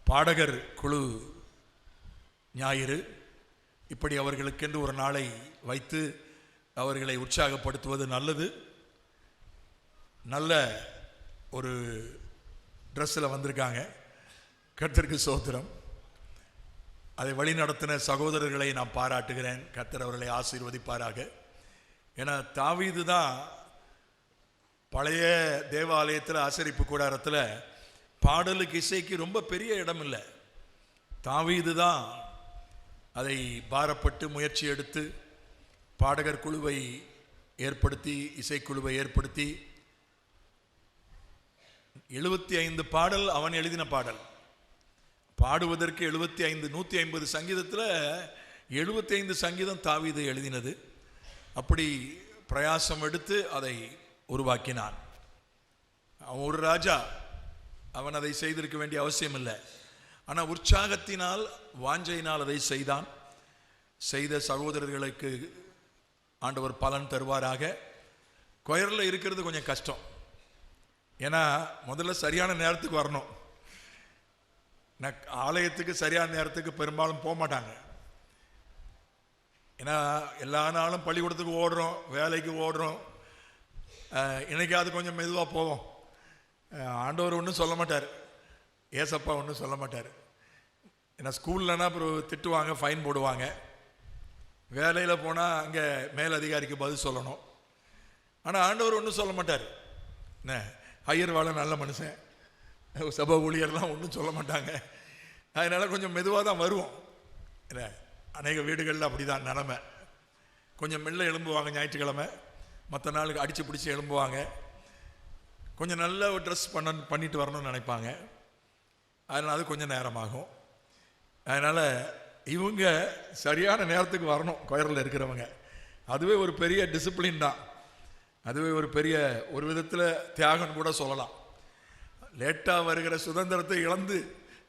பாடகர் குழு ஞாயிறு, இப்படி அவர்களுக்கென்று ஒரு நாளை வைத்து அவர்களை உற்சாகப்படுத்துவது நல்லது. நல்ல ஒரு ட்ரெஸ்ஸில் வந்திருக்காங்க. கர்த்தருக்கு ஸ்தோத்திரம். அதை வழிநடத்தின சகோதரர்களை நான் பாராட்டுகிறேன். கர்த்தர் அவர்களை ஆசீர்வதிப்பாராக. ஏன்னா தாவீது தான் பழைய தேவாலயத்தில் ஆசரிப்பு கூடாரத்தில் பாடலுக்கு இசைக்கு ரொம்ப பெரிய இடம் இல்லை. தாவீது தான் அதை பாரப்பட்டு முயற்சி எடுத்து பாடகர் குழுவை ஏற்படுத்தி இசைக்குழுவை ஏற்படுத்தி 75 பாடல் அவன் எழுதின பாடல். பாடுவதற்கு 75, 150 சங்கீதத்தில் 75 சங்கீதம் தாவீது எழுதினது. அப்படி பிரயாசம் எடுத்து அதை உருவாக்கினான். அவன் ஒரு ராஜா, அவன் அதை செய்திருக்க வேண்டிய அவசியம் இல்லை. ஆனால் உற்சாகத்தினால் வாஞ்சையினால் அதை செய்தான். செய்த சகோதரர்களுக்கு ஆண்டவர் பலன் தருவாராக. கொயரில் இருக்கிறது கொஞ்சம் கஷ்டம். ஏன்னா முதல்ல சரியான நேரத்துக்கு வரணும். ஆலயத்துக்கு சரியான நேரத்துக்கு பெரும்பாலும் போக மாட்டாங்க. ஏன்னா எல்லா நாளும் பள்ளிக்கூடத்துக்கு ஓடுறோம், வேலைக்கு ஓடுறோம். இன்னைக்காவது கொஞ்சம் மெதுவாக போவோம். ஆண்டவர் ஒன்றும் சொல்ல மாட்டார், ஏசப்பா ஒன்றும் சொல்ல மாட்டார். ஏன்னா ஸ்கூல்லனா அப்புறம் திட்டுவாங்க, ஃபைன் போடுவாங்க. வேலையில் போனால் அங்கே மேலதிகாரிக்கு பதில் சொல்லணும். ஆனால் ஆண்டவர் ஒன்றும் சொல்ல மாட்டார். என்ன ஐயர் வாழ நல்ல மனுஷன், சபை ஊழியர்லாம் ஒன்றும் சொல்ல மாட்டாங்க. அதனால் கொஞ்சம் மெதுவாக தான் வருவோம். என்ன அநேக வீடுகளில் அப்படி தான் நிலமை. கொஞ்சம் மெல்ல எழும்புவாங்க ஞாயிற்றுக்கிழமை, மற்ற நாளுக்கு அடித்து பிடிச்சி எழும்புவாங்க. கொஞ்சம் நல்ல ஒரு ட்ரெஸ் பண்ணிட்டு வரணும்னு நினைப்பாங்க. அதனால் அது கொஞ்சம் நேரமாகும். அதனால் இவங்க சரியான நேரத்துக்கு வரணும். கொயரில் இருக்கிறவங்க அதுவே ஒரு பெரிய டிசிப்ளின் தான். அதுவே ஒரு பெரிய ஒரு விதத்தில் தியாகம் கூட சொல்லலாம். லேட்டாக வருகிற சுதந்திரத்தை இழந்து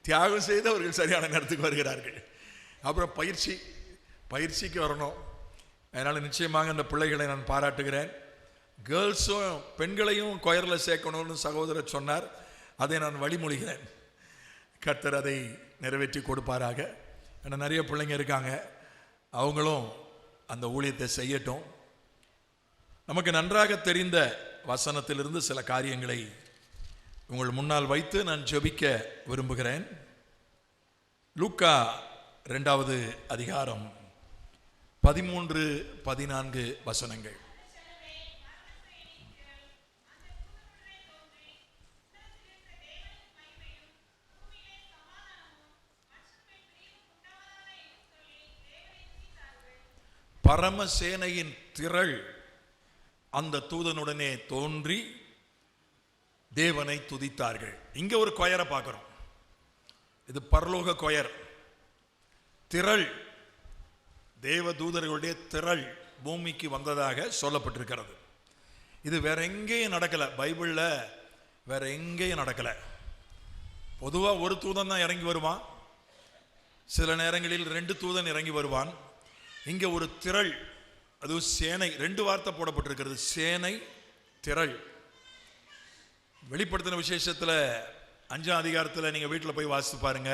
தியாகம் செய்து அவர்கள் சரியான நேரத்துக்கு வருகிறார்கள். அப்புறம் பயிற்சிக்கு வரணும். அதனால் நிச்சயமாக அந்த பிள்ளைகளை நான் பாராட்டுகிறேன். கேர்ள்ஸும் பெண்களையும் கொயரில் சேர்க்கணும்னு சகோதரர் சொன்னார். அதை நான் வழிமொழிகிறேன். கர்த்தர் அதை நிறைவேற்றி கொடுப்பாராக. ஏன்னா நிறைய பிள்ளைங்க இருக்காங்க, அவங்களும் அந்த ஊழியத்தை செய்யட்டும். நமக்கு நன்றாக தெரிந்த வசனத்திலிருந்து சில காரியங்களை உங்கள் முன்னால் வைத்து நான் ஜெபிக்க விரும்புகிறேன். லூக்கா 2வது அதிகாரம் 13, 14 வசனங்கள். பரமசேனையின் திரள் அந்த தூதனுடனே தோன்றி தேவனை துதித்தார்கள். இங்க ஒரு கொயரை பார்க்கிறோம். இது பரலோக கொயர். திரள், தேவ தூதர்களுடைய திரள் பூமிக்கு வந்ததாக சொல்லப்பட்டிருக்கிறது. இது வேற எங்கேயும் நடக்கல. பைபிள்ல வேற எங்கேயும் நடக்கல. பொதுவாக ஒரு தூதன் தான் இறங்கி வருவான். சில நேரங்களில் 2 தூதன் இறங்கி வருவான். இங்க ஒரு திரள், அது சேனை. 2 வார்த்தை போடப்பட்டிருக்கிறது, சேனை, திரள். வெளிப்படுத்தின விசேஷத்தில் 5ஆம் அதிகாரத்தில் நீங்கள் வீட்டில் போய் வாசித்து பாருங்க.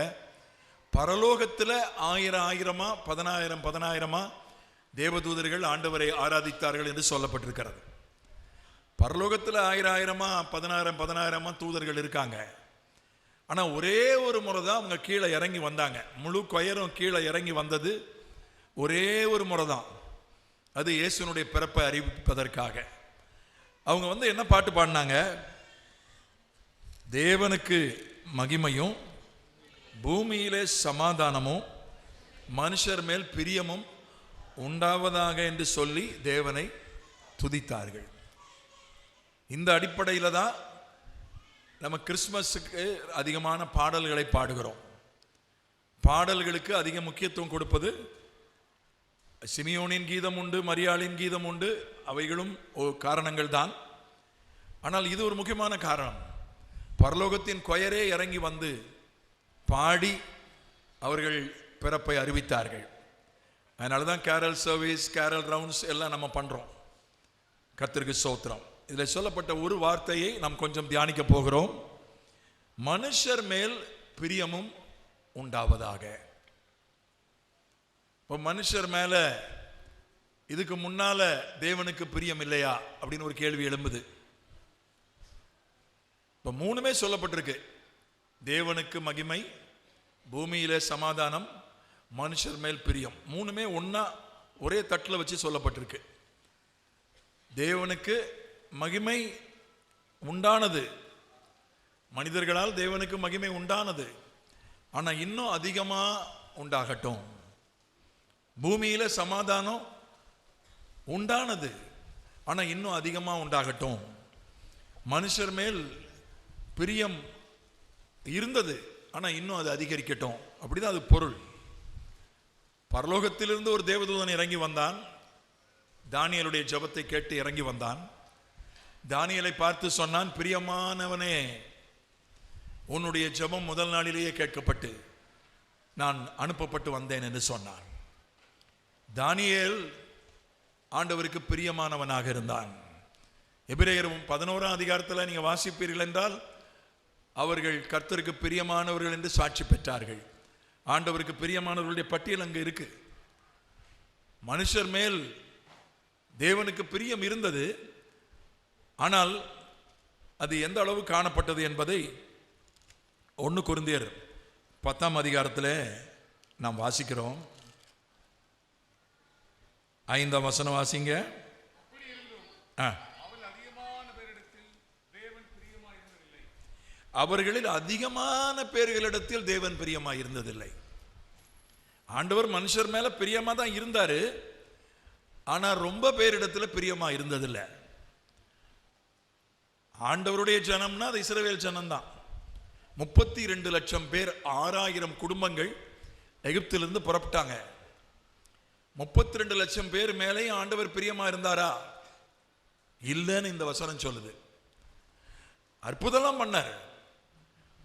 பரலோகத்தில் 1000 10,000 தேவதூதர்கள் ஆண்டவரை ஆராதித்தார்கள் என்று சொல்லப்பட்டிருக்கிறது. பரலோகத்தில் 1000 10,000 தூதர்கள் இருக்காங்க. ஆனால் ஒரே ஒரு முறை தான் அவங்க கீழே இறங்கி வந்தாங்க. முழு கொயரும் கீழே இறங்கி வந்தது ஒரே ஒரு முறை தான். அது இயேசுனுடைய பிறப்பை அறிவிப்பதற்காக. அவங்க என்ன பாட்டு பாடினாங்க? தேவனுக்கு மகிமையும் பூமியிலே சமாதானமும் மனுஷர் மேல் பிரியமும் உண்டாவதாக என்று சொல்லி தேவனை துதித்தார்கள். இந்த அடிப்படையில் தான் நம்ம கிறிஸ்மஸுக்கு அதிகமான பாடல்களை பாடுகிறோம். பாடல்களுக்கு அதிக முக்கியத்துவம் கொடுப்பது, சிமியோனின் கீதம் உண்டு, மரியாளின் கீதம் உண்டு, அவைகளும் காரணங்கள் தான். ஆனால் இது ஒரு முக்கியமான காரணம். பரலோகத்தின் கொயரே இறங்கி வந்து பாடி அவர்கள் பிறப்பை அறிவித்தார்கள். அதனால தான் கேரல் சர்வீஸ், கேரல் ரவுண்ட்ஸ் எல்லாம் நம்ம பண்ணுறோம். கர்த்தருக்கு ஸ்தோத்திரம். இதில் சொல்லப்பட்ட ஒரு வார்த்தையை நாம் கொஞ்சம் தியானிக்க போகிறோம். மனுஷர் மேல் பிரியமும் உண்டாவதாக. இப்போ மனுஷர் மேல இதுக்கு முன்னால தேவனுக்கு பிரியம் இல்லையா அப்படின்னு ஒரு கேள்வி எழும்புது. இப்ப மூணுமே சொல்லப்பட்டிருக்கு. தேவனுக்கு மகிமை, பூமியில சமாதானம், மனுஷர் மேல் பிரியம். மூணுமே ஒன்னா ஒரே தட்டில் வச்சு சொல்லப்பட்டிருக்கு. தேவனுக்கு மகிமை உண்டானது, மனிதர்களால் தேவனுக்கு மகிமை உண்டானது, ஆனா இன்னும் அதிகமா உண்டாகட்டும். பூமியில சமாதானம் உண்டானது, ஆனா இன்னும் அதிகமா உண்டாகட்டும். மனுஷர் மேல் பிரியம் இருந்தது, ஆனா இன்னும் அது அதிகரிக்கட்டும். அப்படிதான் அது பொருள். பரலோகத்திலிருந்து ஒரு தேவதூதன் இறங்கி வந்தான். தானியேலுடைய ஜெபத்தை கேட்டு இறங்கி வந்தான். தானியேலை பார்த்து சொன்னான், பிரியமானவனே, உன்னுடைய ஜெபம் முதல் நாளிலேயே கேட்கப்பட்டு நான் அனுப்பப்பட்டு வந்தேன் என்று சொன்னான். தானியேல் ஆண்டவருக்கு பிரியமானவனாக இருந்தான். எபிரேயர் 11ஆம் அதிகாரத்தில் நீங்க வாசிப்பீர்கள் என்றால், அவர்கள் கர்த்தருக்கு பிரியமானவர்கள் என்று சாட்சி பெற்றார்கள். ஆண்டவருக்கு பிரியமானவர்களுடைய பட்டியல் அங்கு இருக்கு. மனுஷர் மேல் தேவனுக்கு பிரியம் இருந்தது, ஆனால் அது எந்த அளவு காணப்பட்டது என்பதை 1 கொரிந்தியர் 10ஆம் அதிகாரத்தில் நாம் வாசிக்கிறோம். 5ஆம் வசனம் வாசிங்க. அவர்களில் அதிகமான பேர்களிடத்தில் தேவன் பிரியமாய் இருந்ததில்லை. ஆண்டவர் மனுஷர் மேல பிரியமா தான் இருந்தாரு, ஆனா ரொம்ப பேரிடத்துல பிரியமா இருந்ததில்லை. ஆண்டவருடைய ஜனம்னா அது இஸ்ரவேல் ஜனம்தான். 32 லட்சம் பேர், 6000 குடும்பங்கள் எகிப்திலிருந்து புறப்பட்டாங்க. 32 லட்சம் பேர் மேலே ஆண்டவர் பிரியமா இருந்தாரா? இல்லைன்னு இந்த வசனம் சொல்லுது. அற்புதம் பண்ணார்.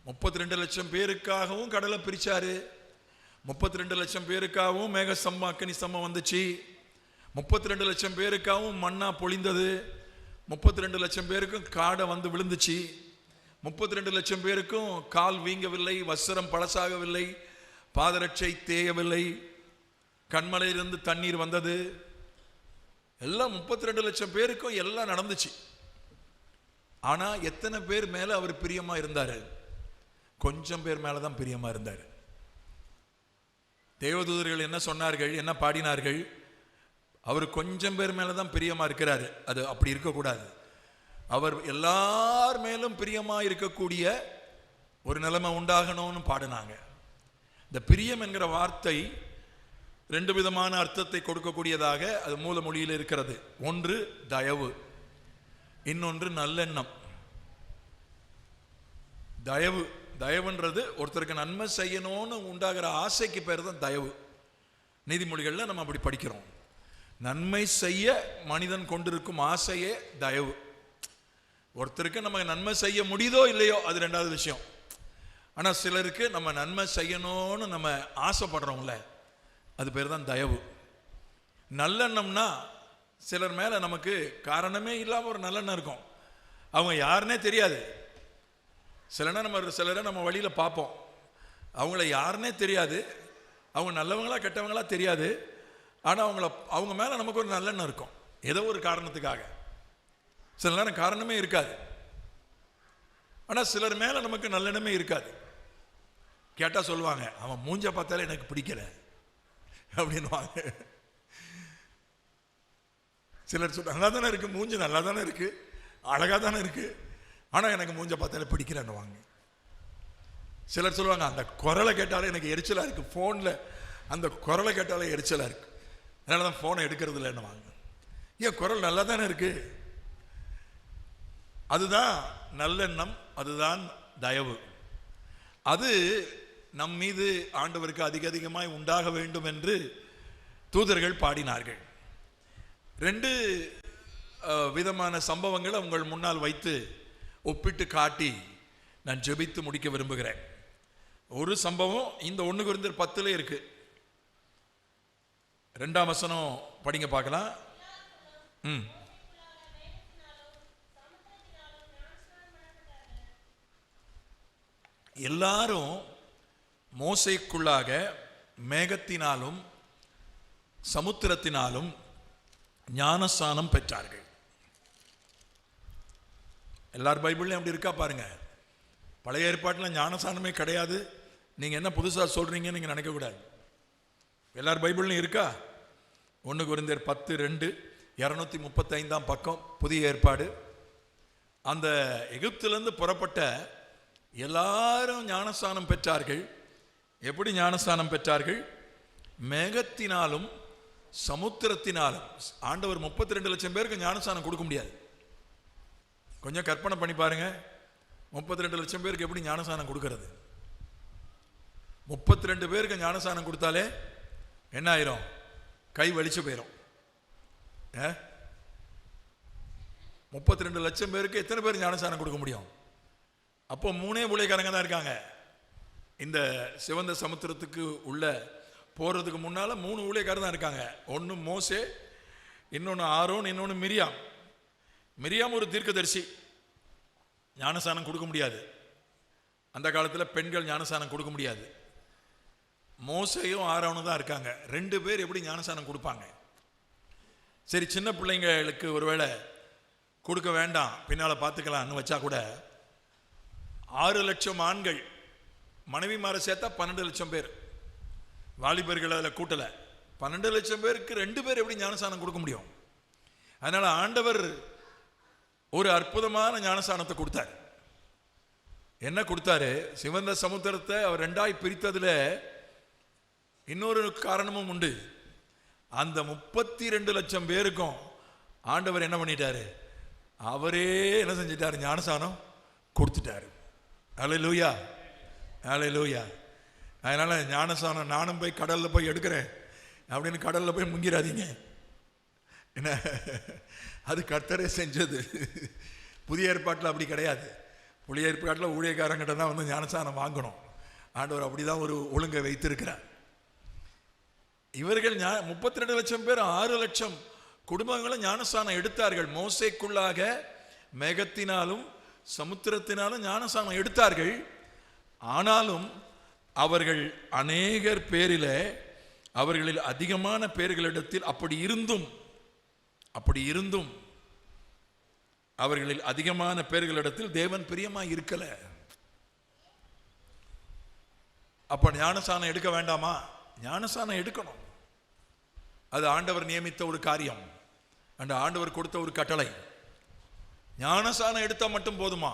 32 லட்சம் பேருக்காகவும் கடலை பிரிச்சாரு. 32 லட்சம் பேருக்காகவும் மேக ஸ்தம்பம் அக்கினி ஸ்தம்பம் வந்துச்சு. 32 லட்சம் பேருக்காகவும் மண்ணா பொழிந்தது. 32 லட்சம் பேருக்கும் காடை வந்து விழுந்துச்சு. 32 லட்சம் பேருக்கும் கால் வீங்கவில்லை, வஸ்திரம் பழசாகவில்லை, பாதரட்சை தேயவில்லை, கண்மலையிலிருந்து தண்ணீர் வந்தது. எல்லாம் 32 லட்சம் பேருக்கும் எல்லாம் நடந்துச்சு. ஆனா எத்தனை பேர் மேல அவர் பிரியமா இருந்தாரு? கொஞ்சம் பேர் மேலதான் பிரியமா இருந்தார். தேவதூதர்கள் என்ன சொன்னார்கள், என்ன பாடினார்கள்? அவர் கொஞ்சம் பேர் மேலதான் பிரியமா இருக்கிறாரு. அது அப்படி இருக்கக்கூடாது. அவர் எல்லார் மேலும் பிரியமா இருக்கக்கூடிய ஒரு நிலைமை உண்டாகணும்னு பாடினாங்க. இந்த பிரியம் என்கிற வார்த்தை 2 விதமான அர்த்தத்தை கொடுக்கக்கூடியதாக அது மூல மொழியில் இருக்கிறது. ஒன்று தயவு, இன்னொன்று நல்லெண்ணம். தயவு, தயவுன்றது ஒருத்தருக்கு நன்மை செய்யணும்னு உண்டாகிற ஆசைக்கு பேர் தான் தயவு. நீதிமொழிகள்ல நம்ம அப்படி படிக்கிறோம். நன்மை செய்ய மனிதன் கொண்டிருக்கும் ஆசையே தயவு. ஒருத்தருக்கு நம்ம நன்மை செய்ய முடியுதோ இல்லையோ அது 2வது விஷயம். ஆனா சிலருக்கு நம்ம நன்மை செய்யணும்னு நம்ம ஆசைப்படுறோம்ல, அது பேர் தான் தயவு. நல்லெண்ணம்னா சிலர் மேல நமக்கு காரணமே இல்லாம ஒரு நல்லெண்ணம் இருக்கும். அவங்க யாருன்னே தெரியாது. சிலரை நம்ம வழியில பார்ப்போம், அவங்கள யாருன்னே தெரியாது, அவங்க நல்லவங்களா கெட்டவங்களா தெரியாது. ஆனா அவங்க மேல நமக்கு ஒரு நல்லெண்ணம் இருக்கும், ஏதோ ஒரு காரணத்துக்காக. சில நேரம் காரணமே இருக்காது, ஆனா சிலர் மேல நமக்கு நல்லெண்ணமே இருக்காது. கேட்டா சொல்லுவாங்க, அவன் மூஞ்ச பார்த்தாலே எனக்கு பிடிக்கல அப்படின்வாங்க. சிலர் சொல்ல நல்லா தானே இருக்கு, மூஞ்சி நல்லா தானே இருக்கு, அழகா தானே இருக்கு, ஆனா எனக்கு மூஞ்ச பார்த்தாலே பிடிக்கலன்னுவாங்க. சிலர் சொல்லுவாங்க, அந்த குரலை கேட்டாலே எனக்கு எரிச்சலா இருக்கு, போன்ல அந்த குரலை கேட்டாலே எரிச்சலா இருக்கு, அதனாலதான் போனை எடுக்கிறது இல்லைன்னுவாங்க. ஏன், குரல் நல்லா தானே இருக்கு. அதுதான் நல்லெண்ணம், அதுதான் தயவு. அது நம் மீது ஆண்டவருக்கு அதிகமாய் உண்டாக வேண்டும் என்று தூதர்கள் பாடினார்கள். 2 விதமான சம்பவங்களை உங்கள் முன்னால் வைத்து ஒப்பிட்டு காட்டி நான் ஜெபித்து முடிக்க விரும்புகிறேன். ஒரு சம்பவம் இந்த 1 கொரிந்தியர் 10 இருக்கு. 2ஆம் வசனம் படிங்க பார்க்கலாம். எல்லாரும் மோசேக்குள்ளாக மேகத்தினாலும் சமுத்திரத்தினாலும் ஞானஸ்நானம் பெற்றார்கள். எல்லார் பைபிள்லையும் அப்படி இருக்கா பாருங்க. பழைய ஏற்பாட்டில் ஞானஸ்நானமே கிடையாது, நீங்கள் என்ன புதுசாக சொல்கிறீங்கன்னு நீங்கள் நினைக்கக்கூடாது. எல்லார் பைபிள்லையும் இருக்கா? 1 கொரிந்தியர் 10:2, 235 பக்கம், புதிய ஏற்பாடு. அந்த எகிப்திலிருந்து புறப்பட்ட எல்லாரும் ஞானஸ்நானம் பெற்றார்கள். எப்படி ஞானஸ்நானம் பெற்றார்கள்? மேகத்தினாலும் சமுத்திரத்தினாலும். ஆண்டவர் 32 லட்சம் பேருக்கு ஞானஸ்நானம் கொடுக்க முடியாது. கொஞ்சம் கற்பனை பண்ணி பாருங்க, 32 லட்சம் பேருக்கு எப்படி ஞானஸ்நானம் கொடுக்கறது? 32 பேருக்கு ஞானஸ்நானம் கொடுத்தாலே என்ன ஆயிரும்? கை வலிச்சு போயிடும். 32 லட்சம் பேருக்கு எத்தனை பேர் ஞானஸ்நானம் கொடுக்க முடியும்? அப்போ 3 ஊழியக்காரங்க தான் இருக்காங்க. இந்த சிவந்த சமுத்திரத்துக்கு உள்ள போறதுக்கு முன்னால 3 ஊழியக்காரர் தான் இருக்காங்க. ஒன்று மோசே, இன்னொன்று ஆரோன், இன்னொன்று மிரியாம். மிரியாம் ஒரு தீர்க்கதரிசி, ஞானஸ்நானம் கொடுக்க முடியாது. அந்த காலத்தில் பெண்கள் ஞானஸ்நானம் கொடுக்க முடியாது. மோசேயும் ஆரோனும் தான் இருக்காங்க. 2 பேர் எப்படி ஞானஸ்நானம் கொடுப்பாங்க? சரி, சின்ன பிள்ளைங்களுக்கு ஒருவேளை கொடுக்க வேண்டாம், பின்னால் பார்த்துக்கலாம்னு வச்சா கூட 6 லட்சம் ஆண்கள் மனைவிமாரை சேர்த்தா 12 லட்சம் பேர். வாலிபர்கள் அதில் கூட்டலை. 12 லட்சம் பேருக்கு 2 பேர் எப்படி ஞானஸ்நானம் கொடுக்க முடியும்? அதனால ஆண்டவர் ஒரு அற்புதமான ஞானஸ்நானத்தை கொடுத்தார். என்ன கொடுத்தாரு? சிவந்த சமுத்திரத்தை அவர் 2ஆய் பிரித்ததுல இன்னொரு காரணமும் உண்டு. அந்த 32 லட்சம் பேருக்கும் ஆண்டவர் என்ன பண்ணிட்டாரு? அவரே என்ன செஞ்சிட்டாரு? ஞானஸ்நானம் கொடுத்துட்டாரு. அல்லேலூயா, அல்லேலூயா. அதனால ஞானஸ்நானம் நானும் போய் கடல்ல போய் எடுக்கிறேன் அப்படின்னு கடல்ல போய் முங்கிடாதீங்க. என்ன, அது கர்த்தரே செஞ்சது. புதிய ஏற்பாட்டில் அப்படி கிடையாது. புதிய ஏற்பாட்டில் ஊழியக்காரங்கிட்ட தான் வந்து ஞானஸ்நானம் வாங்கணும். ஆண்டவர் அப்படிதான் ஒரு ஒழுங்கை வைத்திருக்கிறார். இவர்கள் 32 லட்சம் பேர் 6 லட்சம் குடும்பங்களும் ஞானஸ்நானம் எடுத்தார்கள். மோசேக்குள்ளாக மேகத்தினாலும் சமுத்திரத்தினாலும் ஞானஸ்நானம் எடுத்தார்கள். ஆனாலும் அவர்கள் அநேகர் பேரில், அவர்களில் அதிகமான பேர்களிடத்தில் அப்படி இருந்தும் அவர்களில் அதிகமான பேர்களிடத்தில் தேவன் பிரியமாய் இருக்கல. அப்ப ஞானஸ்நானம் எடுக்க வேண்டாமா? ஞானஸ்நானம் எடுக்கணும். அது ஆண்டவர் நியமித்த ஒரு காரியம், அந்த ஆண்டவர் கொடுத்த ஒரு கட்டளை. ஞானஸ்நானம் எடுத்தா மட்டும் போதுமா?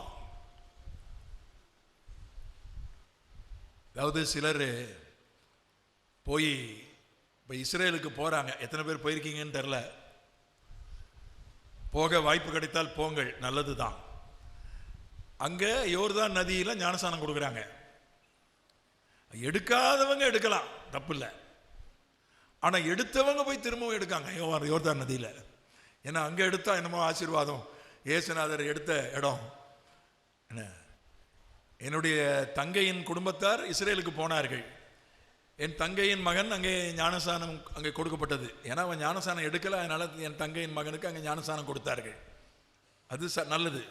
அதாவது சிலர் போய் இப்போ இஸ்ரேலுக்கு போகிறாங்க. எத்தனை பேர் போயிருக்கீங்கன்னு தெரில. போக வாய்ப்பு கிடைத்தால் போங்கள், நல்லது தான். அங்கே யோர்தான் நதியில் ஞானஸ்நானம் கொடுக்குறாங்க. எடுக்காதவங்க எடுக்கலாம், தப்பு இல்லை. ஆனால் எடுத்தவங்க போய் திரும்பவும் எடுக்காங்க யோர்தான் நதியில். ஏன்னா அங்கே எடுத்தா என்னமோ ஆசீர்வாதம். இயேசுநாதர் எடுத்த இடம். என்ன, என்னுடைய தங்கையின் குடும்பத்தார் இஸ்ரேலுக்கு போனார்கள். என் தங்கையின் மகன் அங்கே ஞானஸ்நானம் அங்கே கொடுக்கப்பட்டது. ஏன்னா அவன் ஞானஸ்நானம் எடுக்கல, அதனால என் தங்கையின் மகனுக்கு அங்கே ஞானஸ்நானம் கொடுத்தார்கள். அது நல்லது.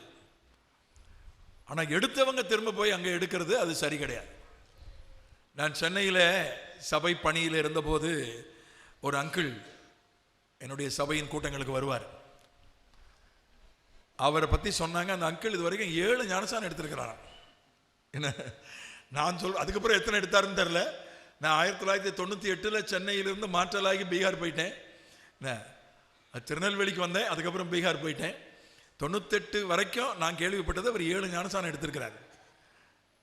ஆனால் எடுத்தவங்க திரும்ப போய் அங்கே எடுக்கிறது அது சரி கிடையாது. நான் சென்னையில் சபை பணியில் இருந்தபோது ஒரு அங்கிள் என்னுடைய சபையின் கூட்டங்களுக்கு வருவார். அவரை பற்றி சொன்னாங்க. அந்த அங்கிள் இது வரைக்கும் 7 ஞானஸ்நானம் எடுத்திருக்கிறாராம். என்ன, நான் அதுக்கப்புறம் எத்தனை எடுத்தாருன்னு தெரில. நான் 1998 சென்னையிலிருந்து மாற்றலாகி பீகார் போயிட்டேன். திருநெல்வேலிக்கு வந்தேன், அதுக்கப்புறம் பீகார் போயிட்டேன். 98 வரைக்கும் நான் கேள்விப்பட்டது அவர் 7 ஞானஸ்நானம் எடுத்திருக்கிறார்.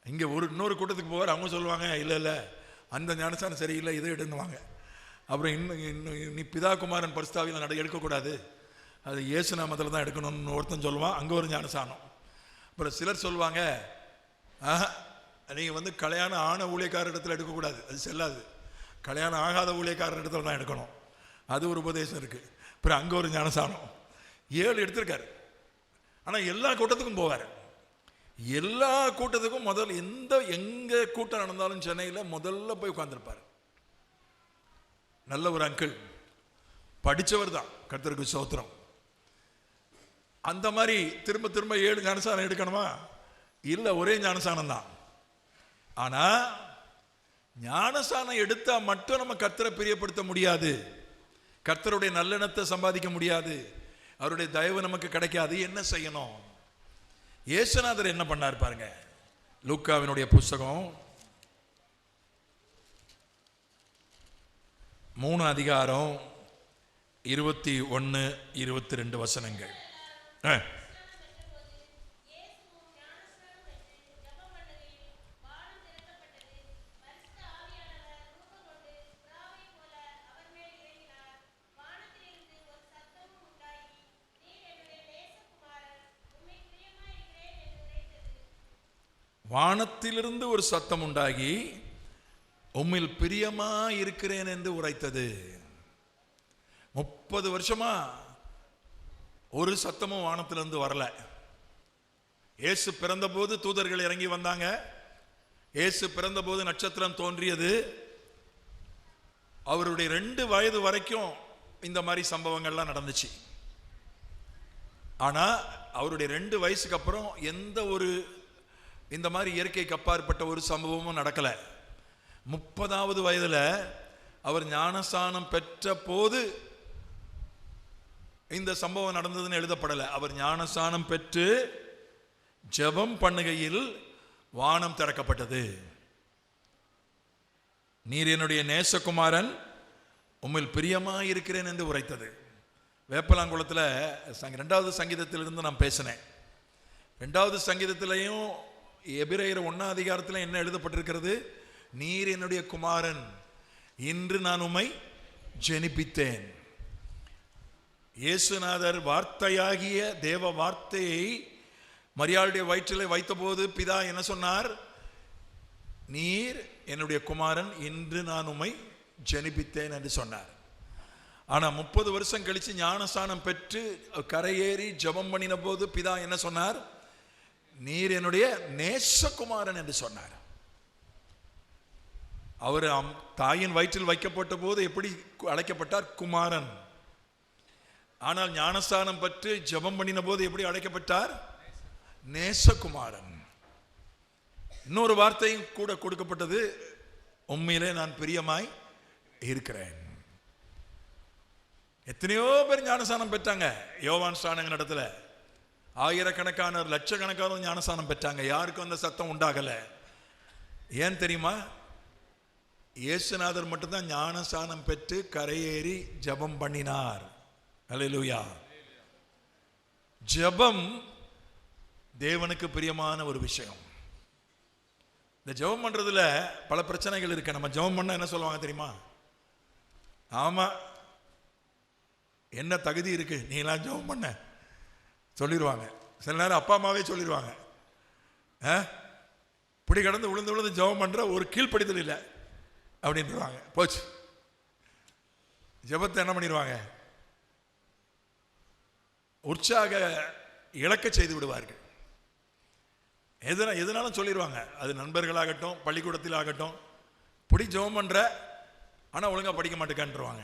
இங்கே இன்னொரு கூட்டத்துக்கு போவார். அவங்க சொல்லுவாங்க, இல்லை அந்த ஞானஸ்நானம் சரியில்லை, இதை எடுன்னுவாங்க. அப்புறம் இன்னும் நீ பிதா குமாரன் பரிசுத்தாவியில் எடுக்கக்கூடாது, அது இயேசு நாமத்தில் தான் எடுக்கணும்னு ஒருத்தன் சொல்லுவான். அங்கே ஒரு ஞானஸ்நானம். அப்புறம் சிலர் சொல்லுவாங்க, நீங்கள் வந்து கல்யாணம் ஆன ஊழியக்காரர் இடத்துல எடுக்கக்கூடாது, அது செல்லாது, கல்யாணம் ஆகாத ஊழியக்காரர் இடத்துல தான் எடுக்கணும், அது ஒரு உபதேசம் இருக்குது. அப்புறம் அங்கே ஒரு ஞானஸ்நானம். 7 எடுத்திருக்காரு. ஆனால் எல்லா கூட்டத்துக்கும் போவார். எல்லா கூட்டத்துக்கும் எங்கே கூட்டம் நடந்தாலும் சென்னையில் முதல்ல போய் உட்கார்ந்துருப்பார். நல்ல ஒரு அங்கிள், படித்தவர் தான், கர்த்தருக்கு ஸ்தோத்திரம். அந்த மாதிரி திரும்ப 7 ஞானஸ்நானம் எடுக்கணுமா? இல்லை, ஒரே ஞானஸ்நானம் தான். ஆனால் ஞானஸ்நானம் எடுத்தா மட்டும் நம்ம கர்த்தரை பிரியப்படுத்த முடியாது, கர்த்தருடைய நல்லெண்ணத்தை சம்பாதிக்க முடியாது, அவருடைய தயவு நமக்கு கிடைக்காது. என்ன செய்யணும்? இயேசுநாதர் என்ன பண்ணார் பாருங்க. லூக்காவினுடைய புஸ்தகம் 3 அதிகாரம் 21, 22 வசனங்கள். வானத்திலிருந்து ஒரு சத்தம் உண்டாகி உம்மில் பிரியமா இருக்கிறேன் என்று உரைத்தது. 30 வருஷமா ஒரு சத்தமும் வானத்திலிருந்து வரல. இயேசு பிறந்த போது தூதர்கள் இறங்கி வந்தாங்க. இயேசு பிறந்த போது நட்சத்திரம் தோன்றியது. அவருடைய 2 வயது வரைக்கும் இந்த மாதிரி சம்பவங்கள்லாம் நடந்துச்சு. ஆனா அவருடைய 2 வயசுக்கு அப்புறம் எந்த ஒரு இந்த மாதிரி இயற்கைக்கு அப்பாற்பட்ட ஒரு சம்பவமும் நடக்கல. 30வது வயதுல அவர் ஞானஸ்நானம் பெற்ற போது இந்த சம்பவம் நடந்ததுன்னு எழுதப்படல. அவர் ஞானஸ்நானம் பெற்று ஜெபம் பண்ணுகையில் வானம் திறக்கப்பட்டது. நீர் என்னுடைய நேசகுமாரன், உம்மில் பிரியமா இருக்கிறேன் என்று உரைத்தது. வேப்பலாங்குளத்தில் 2வது சங்கீதத்திலிருந்து நான் பேசினேன். 2வது சங்கீதத்திலையும் எபிரேயர் 1ஆம் அதிகாரத்தில் என்ன எழுதப்பட்டிருக்கிறது? நீர் என்னுடைய குமாரன், இன்று நான் உம்மை ஜெனிப்பித்தேன். இயேசுநாதர் வார்த்தையாகிய தேவ வார்த்தையை மரியாளுடைய வயிற்றிலே வைத்தபோது பிதா என்ன சொன்னார்? நீர் என்னுடைய குமாரன், இன்று நான் உம்மை ஜெனிப்பித்தேன் என்று சொன்னார். ஆனா 30 வருஷம் கழிச்சு ஞானஸ்நானம் பெற்று கரையேறி ஜெபம் பண்ணின போது பிதா என்ன சொன்னார்? நீர் என்னுடைய நேசகுமாரன் என்று சொன்னார். அவர் தாயின் வயிற்றில் வைக்கப்பட்ட போது எப்படி அழைக்கப்பட்டார்? குமாரன். ஆனால் ஞானஸ்நானம் பெற்று ஜெபம் பண்ணின போது எப்படி அழைக்கப்பட்டார்? நேசகுமாரன். இன்னொரு வார்த்தையும் கூட கொடுக்கப்பட்டது, உம்மிலே நான் பிரியமாய் இருக்கிறேன். எத்தனையோ பேர் ஞானஸ்நானம் பெற்றாங்க. யோவான் ஸ்நானங்க இடத்துல ஆயிரக்கணக்கான லட்சக்கணக்கான ஞானஸ்நானம் பெற்றாங்க. யாருக்கும் அந்த சத்தம் உண்டாகல. ஏன் தெரியுமா? இயேசுநாதர் மட்டும்தான் ஞானஸ்நானம் பெற்று கரையேறி ஜெபம் பண்ணினார். அல்லேலூயா. ஜெபம் தேவனுக்கு பிரியமான ஒரு விஷயம். இந்த ஜெபம் பண்றதுல பல பிரச்சனைகள் இருக்கு. நம்ம ஜெபம் பண்ண என்ன சொல்லுவாங்க தெரியுமா? ஆமா, என்ன தகுதி இருக்கு நீ எல்லாம் ஜெபம் பண்ண சொல்லிடுவாங்க. சில நேரம் அப்பா அம்மாவே சொல்லிடுவாங்க, இப்படி கடந்து விழுந்து விழுந்து ஜெபம் பண்ற ஒரு கீழ்ப்படிதல் இல்லை அப்படின்றாங்க. போச்சு, ஜெபத்தை என்ன பண்ணிடுவாங்க? உற்சாக இழக்க செய்து விடுவார்கள். எதனாலும் சொல்லிடுவாங்க. அது நண்பர்களாகட்டும், பள்ளிக்கூடத்தில் ஆகட்டும், இப்படி ஜெபம் பண்ற ஆனா ஒழுங்கா படிக்க மாட்டேங்கன்றுவாங்க.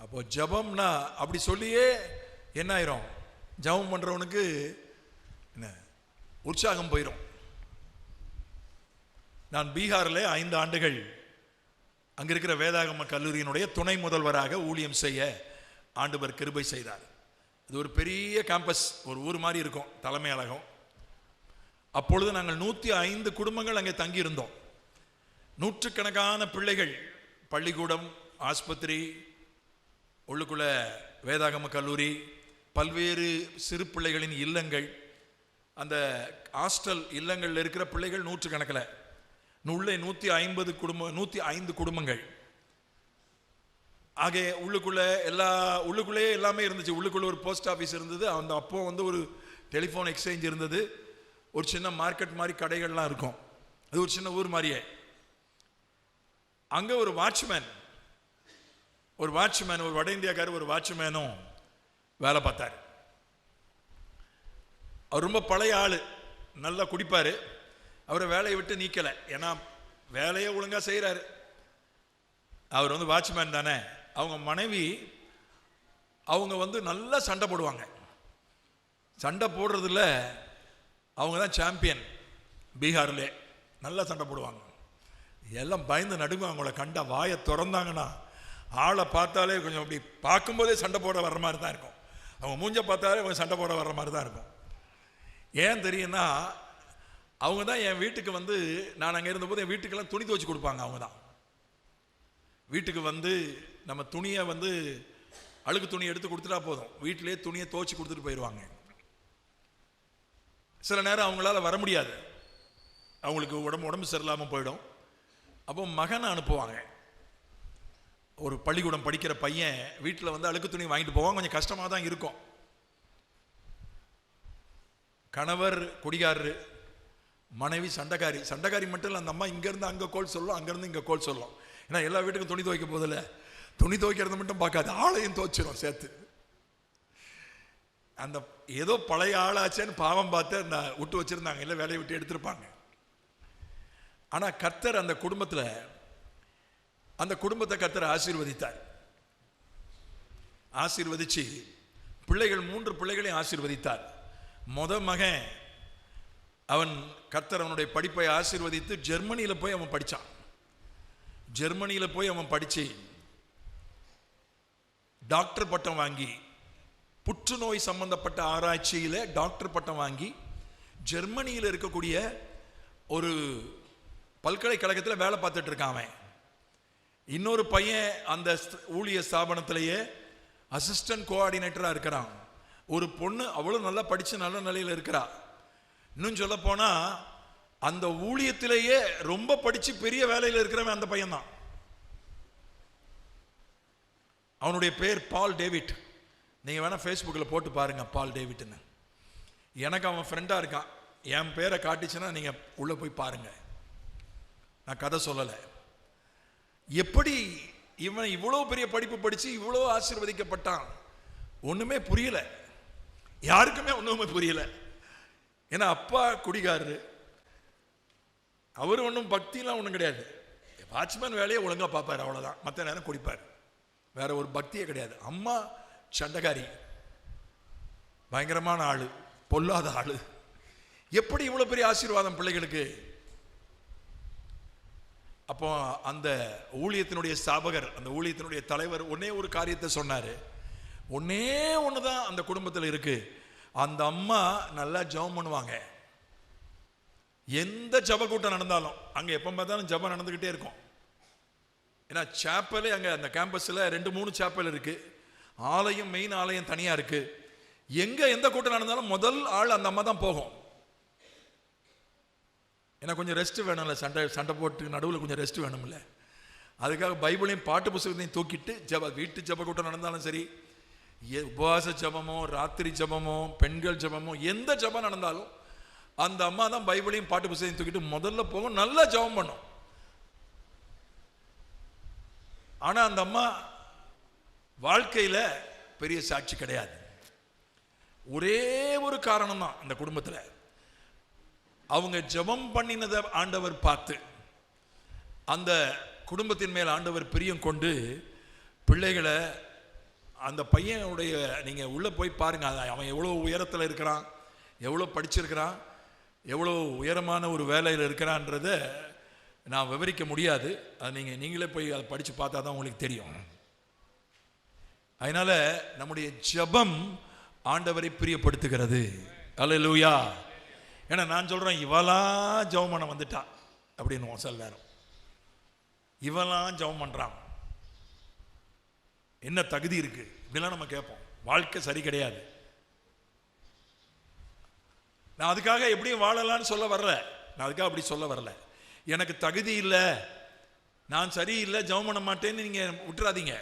அப்போ ஜெபம்னா அப்படி சொல்லியே என்ன ஆயிரும்? ஜெபம் பண்றவனுக்கு என்ன உற்சாகம் போயிடும். நான் பீகாரில் 5 ஆண்டுகள் அங்க இருக்கிற வேதாகம கல்லூரியினுடைய துணை முதல்வராக ஊழியம் செய்ய ஆண்டவர் கிருபை செய்தார். இது ஒரு பெரிய கேம்பஸ், ஒரு ஊர் மாதிரி இருக்கும் தலைமை அலகம். அப்பொழுது நாங்கள் 105 குடும்பங்கள் அங்கே தங்கி இருந்தோம். நூற்றுக்கணக்கான பிள்ளைகள், பள்ளிக்கூடம், ஆஸ்பத்திரி, உள்ளுக்குள்ள வேதாகம கல்லூரி, பல்வேறு சிறு பிள்ளைகளின் இல்லங்கள், அந்த ஹாஸ்டல் இல்லங்களில் இருக்கிற பிள்ளைகள் நூற்றுக்கணக்கில், உள்ளே 105 குடும்பங்கள். ஆக உள்ளுக்குள்ளே எல்லாமே இருந்துச்சு. உள்ளுக்குள்ள ஒரு போஸ்ட் ஆஃபீஸ் இருந்தது. அந்த அப்போ ஒரு டெலிஃபோன் எக்ஸ்சேஞ்ச் இருந்தது. ஒரு சின்ன மார்க்கெட் மாதிரி கடைகள்லாம் இருக்கும். அது ஒரு சின்ன ஊர் மாதிரியே. அங்க ஒரு வாட்ச்மேன், ஒரு வட இந்தியாக்காரர், ஒரு வாட்ச்மேனும் வேலை பார்த்தார். அவர் ரொம்ப பழைய ஆளு, நல்லா குடிப்பாரு. அவரை வேலையை விட்டு நீக்கலை, ஏன்னா வேலையை ஒழுங்கா செய்யறாரு. அவர் வாட்ச்மேன் தானே. அவங்க மனைவி அவங்க நல்லா சண்டை போடுவாங்க. சண்டை போடுறதுல அவங்க தான் சாம்பியன் பீகார்ல. நல்லா சண்டை போடுவாங்க. எல்லாம் பயந்து நடுங்க. அவங்கள கண்டா வாயை திறந்தாங்கன்னா ஆளை பார்த்தாலே கொஞ்சம் அப்படி பார்க்கும்போதே சண்டை போட வர்ற மாதிரி தான் இருக்கும். அவங்க மூஞ்ச பார்த்தாலே கொஞ்சம் சண்டை போட வர்ற மாதிரி தான் இருக்கும். ஏன் தெரியும்னா, அவங்க தான் என் வீட்டுக்கு வந்து, நான் அங்கே இருந்தபோது என் வீட்டுக்கெல்லாம் துணி துவைச்சி கொடுப்பாங்க. அவங்க தான் வீட்டுக்கு வந்து நம்ம துணியை வந்து அழுக்கு துணி எடுத்து கொடுத்துட்டா போதும், வீட்டிலே துணியை துவைச்சி கொடுத்துட்டு போயிடுவாங்க. சில நேரம் அவங்களால வர முடியாது, அவங்களுக்கு உடம்பு சரியில்லாமல் போயிடும். அப்போ மகனை அனுப்புவாங்க. ஒரு பள்ளிக்கூடம் படிக்கிற பையன் வீட்டில் வந்து அழுக்கு துணி வாங்கிட்டு போவாங்க. கொஞ்சம் கஷ்டமாக தான் இருக்கும். கணவர் குடிகாரரு, மனைவி சண்டைக்காரி. சண்டைக்காரி மட்டும் இல்லை, அந்த அம்மா இங்கேருந்து அங்கே கோல் சொல்லும், அங்கேருந்து இங்கே கோல் சொல்லும். ஏன்னா எல்லா வீட்டுக்கும் துணி துவைக்க போதில்லை, துணி துவைக்கிறது மட்டும் பார்க்காது, ஆளையும் துவைச்சிடும் சேர்த்து. அந்த ஏதோ பழைய ஆளாச்சேன்னு பாவம் பார்த்து அந்த விட்டு வச்சிருந்தாங்க, இல்லை வேலையை விட்டு எடுத்திருப்பாங்க. ஆனால் கர்த்தர் அந்த குடும்பத்தை கர்த்தர் ஆசீர்வதித்தார். ஆசீர்வதிச்சு பிள்ளைகள் 3 பிள்ளைகளையும் ஆசீர்வதித்தார். மகன் அவன் கர்த்தர் அவனுடைய படிப்பை ஆசீர்வதித்து ஜெர்மனியில் போய் அவன் படித்தான். ஜெர்மனியில் போய் அவன் படித்து டாக்டர் பட்டம் வாங்கி, புற்றுநோய் சம்பந்தப்பட்ட ஆராய்ச்சியில் டாக்டர் பட்டம் வாங்கி ஜெர்மனியில் இருக்கக்கூடிய ஒரு பல்கலைக்கழகத்தில் வேலை பார்த்துட்டு இருக்கான் அவன். இன்னொரு பையன் அந்த ஊழிய ஸ்தாபனத்திலேயே அசிஸ்டன்ட் கோஆர்டினேட்டராக இருக்கிறான். ஒரு பொண்ணு அவ்வளோ நல்லா படித்து நல்ல நிலையில் இருக்கிறா. இன்னும் சொல்ல போனால் அந்த ஊழியத்திலேயே ரொம்ப படித்து பெரிய வேலையில் இருக்கிறவன் அந்த பையன்தான். அவனுடைய பேர் பால் டேவிட். நீங்கள் வேணால் ஃபேஸ்புக்கில் போட்டு பாருங்கள், பால் டேவிட்னு. எனக்கு அவன் ஃப்ரெண்டாக இருக்கான். என் பேரை காட்டிச்சுன்னா நீங்கள் உள்ளே போய் பாருங்கள். நான் கதை சொல்லலை. எப்படி இவன் இவ்வளோ பெரிய படிப்பு படித்து இவ்வளோ ஆசீர்வதிக்கப்பட்டான் ஒன்றுமே புரியலை, யாருக்குமே ஒன்றுமே புரியலை. ஏன்னா அப்பா குடிகாரரு, அவர் ஒன்றும் பக்தியெலாம் ஒன்றும் கிடையாது. வாட்ச்மேன் வேலையை ஒழுங்காக பார்ப்பார், அவ்வளோதான். மற்ற நேரம் குடிப்பார், வேற ஒரு பக்தியே கிடையாது. அம்மா சண்டைக்காரி, பயங்கரமான ஆள், பொல்லாத ஆள். எப்படி இவ்வளோ பெரிய ஆசீர்வாதம் பிள்ளைகளுக்கு? அப்போ அந்த ஊழியத்தினுடைய ஸ்தாபகர், அந்த ஊழியத்தினுடைய தலைவர் ஒன்னே ஒரு காரியத்தை சொன்னார். ஒன்னே ஒன்று தான் அந்த குடும்பத்தில் இருக்கு. அந்த அம்மா நல்லா ஜெபம் பண்ணுவாங்க. எந்த ஜெப கூட்டம் நடந்தாலும் அங்கே எப்போ பார்த்தாலும் ஜெபம் நடந்துக்கிட்டே இருக்கும். ஏன்னா சாப்பலே அங்கே அந்த கேம்பஸில் 2-3 சாப்பல் இருக்கு. ஆலயம், மெயின் ஆலயம் தனியாக இருக்கு. எங்கே எந்த கூட்டம் நடந்தாலும் முதல் ஆள் அந்த அம்மா தான் போகும். ஏன்னா கொஞ்சம் ரெஸ்ட் வேணும்ல, சண்டை போட்டு நடுவில் கொஞ்சம் ரெஸ்ட் வேணும்ல. அதுக்காக பைபிளையும் பாட்டு புத்தகத்தையும் தூக்கிட்டு வீட்டு ஜெப கூட்டம் நடந்தாலும் சரி, உபவாச ஜெபமோ ராத்திரி ஜெபமோ பெண்கள் ஜெபமோ எந்த ஜெபம் நடந்தாலும் அந்த அம்மா தான் பைபிளையும் பாட்டு புத்தகத்தையும் தூக்கிட்டு முதல்ல போகும், நல்லா ஜெபம் பண்ணும். ஆனா அந்த அம்மா வாழ்க்கையில் பெரிய சாட்சி கிடையாது. ஒரே ஒரு காரணம் தான், அந்த குடும்பத்தில் அவங்க ஜெபம் பண்ணினதை ஆண்டவர் பார்த்து அந்த குடும்பத்தின் மேல் ஆண்டவர் பிரியம் கொண்டு பிள்ளைகளை, அந்த பையனுடைய, நீங்கள் உள்ளே போய் பாருங்கள், அவன் எவ்வளோ உயரத்தில் இருக்கிறான், எவ்வளோ படிச்சிருக்கிறான், எவ்வளோ உயரமான ஒரு வேலையில் இருக்கிறான்றதை நான் விவரிக்க முடியாது. அது நீங்களே போய் அதை படித்து பார்த்தா தான் உங்களுக்கு தெரியும். அதனால் நம்முடைய ஜெபம் ஆண்டவரை பிரியப்படுத்துகிறது. அல்லேலூயா. ஏன்னா நான் சொல்கிறேன், இவெல்லாம் ஜெபம் பண்ண வந்துட்டா அப்படின்னு சில நேரம், இவெல்லாம் ஜெபம் பண்ணுறான், என்ன தகுதி இருக்கு இப்படிலாம் நம்ம கேட்போம். வாழ்க்கை சரி கிடையாது. நான் அதுக்காக எப்படியும் வாழலான்னு சொல்ல வரல, நான் அதுக்காக அப்படி சொல்ல வரல. எனக்கு தகுதி இல்லை, நான் சரியில்லை, ஜெபம் பண்ண மாட்டேன்னு நீங்கள் விட்டுறாதீங்க.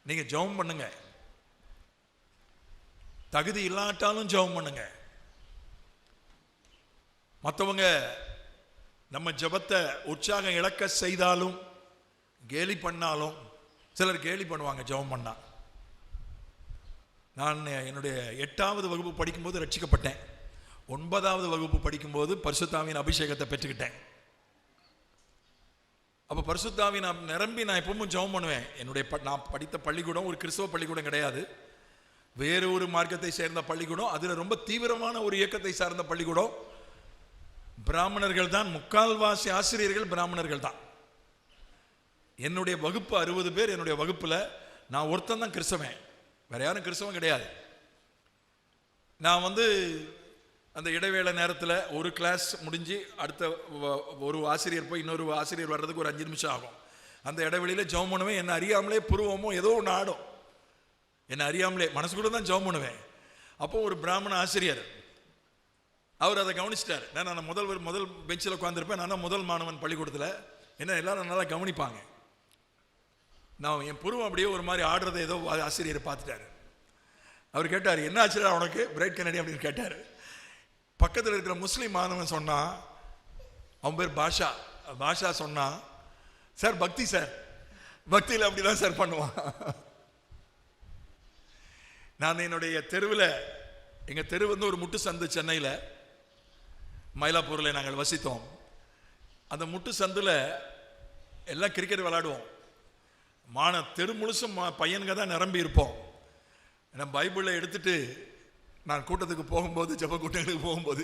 நீங்கள் ஜெபம் பண்ணுங்க, தகுதி இல்லாட்டாலும் ஜெபம் பண்ணுங்க. மற்றவங்க நம்ம ஜெபத்தை உற்சாகம் இழக்க செய்தாலும் கேலி பண்ணாலும், சிலர் கேலி பண்ணுவாங்க ஜெபம் பண்ணா. நான் என்னுடைய 8வது வகுப்பு படிக்கும்போது ரட்சிக்கப்பட்டேன். 9வது வகுப்பு படிக்கும்போது பரிசுத்தாவின் அபிஷேகத்தை பெற்றுக்கிட்டேன். அப்போ பரிசுத்தாவின் நிரம்பி நான் எப்பவும் ஜெபம் பண்ணுவேன். நான் படித்த பள்ளிக்கூடம் ஒரு கிறிஸ்தவ பள்ளிக்கூடம் கிடையாது, வேறு ஒரு மார்க்கத்தை சேர்ந்த பள்ளிக்கூடம். அதில் ரொம்ப தீவிரமான ஒரு இயக்கத்தை சார்ந்த பள்ளிக்கூடம். பிராமணர்கள் தான், முக்கால்வாசி ஆசிரியர்கள் பிராமணர்கள் தான். என்னுடைய வகுப்பு 60 பேர். என்னுடைய வகுப்பில் நான் ஒருத்தன் தான் கிறிஸ்தவன், வேற யாரும் கிறிஸ்தவன் கிடையாது. நான் அந்த இடைவேளை நேரத்தில் ஒரு கிளாஸ் முடிஞ்சு அடுத்த ஒரு ஆசிரியர் போய் இன்னொரு ஆசிரியர் வர்றதுக்கு ஒரு 5 நிமிஷம் ஆகும். அந்த இடைவெளியில் ஜெபம் பண்ணுவேன். என்னை அறியாமலே புருவமோ ஏதோ ஒன்று ஆடும், என்னை அறியாமலே மனசுக்குள்ள தான் ஜெபம் பண்ணுவேன். அப்போ ஒரு பிராமண ஆசிரியர் அவர் அதை கவனிச்சிட்டார். நான் முதல் பெஞ்சில் உட்காந்துருப்பேன். நான் தான் முதல் மாணவன் பள்ளிக்கூடத்தில். என்ன எல்லாரும் நல்லா கவனிப்பாங்க. நான் என் புருவம் அப்படியே ஒரு மாதிரி ஆடுறதை ஏதோ ஆசிரியர் பார்த்துட்டாரு. அவர் கேட்டார், என்ன ஆச்சரியா உனக்கு பிரைட் கென்னடி அப்படின்னு கேட்டார். பக்கத்தில் இருக்கிற முஸ்லீம் மாணவன் சொன்னான், அவன் பேர் பாஷா சொன்னான், சார் பக்தி சார், பக்தியில் அப்படிதான் சார் பண்ணுவான். நான் என்னுடைய தெருவில், எங்கள் தெரு ஒரு முட்டு சந்து, சென்னையில் மயிலாப்பூரில் நாங்கள் வசித்தோம். அந்த முட்டு சந்தில் எல்லாம் கிரிக்கெட் விளையாடுவோம். தெரு முழுசும் பையனுங்க தான் நிரம்பி இருப்போம். நான் பைபிளை எடுத்துட்டு நான் கூட்டத்துக்கு போகும்போது, ஜெப கூட்டங்களுக்கு போகும்போது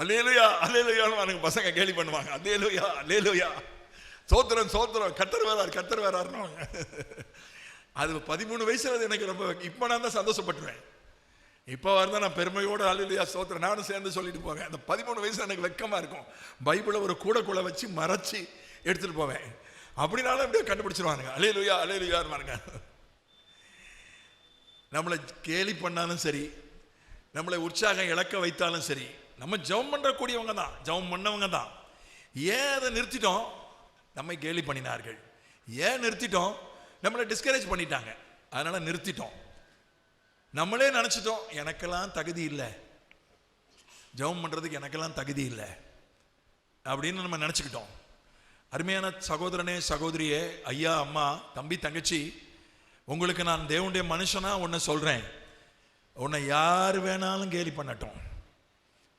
அல்லேலூயா அல்லேலூயான்னு எனக்கு பசங்க கேலி பண்ணுவாங்க. அல்லேலூயா அல்லேலூயா, சோத்திரம் சோத்திரம், கர்த்தர் வராருன்னு. அது 13 வயசுல எனக்கு ரொம்ப, இப்போ நான் தான் சந்தோஷப்பட்டுருவேன். இப்போ வரதான் நான் பெருமையோடு அல்லேலூயா சோத்திரம் நானும் சேர்ந்து சொல்லிட்டு போவேன். அந்த 13 வயசுல எனக்கு வெக்கமா இருக்கும். பைபிளை ஒரு கூடக்குள்ள வச்சு மறைச்சி எடுத்துட்டு போவேன். அப்படினாலும் அப்படியே கண்டுபிடிச்சிருவானுங்க. அல்லேலூயா அல்லேலூயான்னு. நம்மளை கேலி பண்ணாலும் சரி, நம்மளை உற்சாகம் இழக்க வைத்தாலும் சரி, நம்ம ஜெபம் பண்ணக்கூடியவங்க தான், ஜெபம் பண்ணவங்க தான். ஏன் அதை நிறுத்திட்டோம்? நம்மை கேலி பண்ணினார்கள். ஏன் நிறுத்திட்டோம்? நம்மளை டிஸ்கரேஜ் பண்ணிட்டாங்க, அதனால நிறுத்திட்டோம். நம்மளே நினைச்சிட்டோம், எனக்கெல்லாம் தகுதி இல்லை, ஜெபம் பண்றதுக்கு எனக்கெல்லாம் தகுதி இல்லை அப்படின்னு நம்ம நினைச்சுக்கிட்டோம். அருமையான சகோதரனே சகோதரியே, ஐயா அம்மா தம்பி தங்கச்சி, உங்களுக்கு நான் தேவனுடைய மனுஷனா ஒன்று சொல்றேன். உன்னை யார் வேணாலும் கேலி பண்ணட்டும்,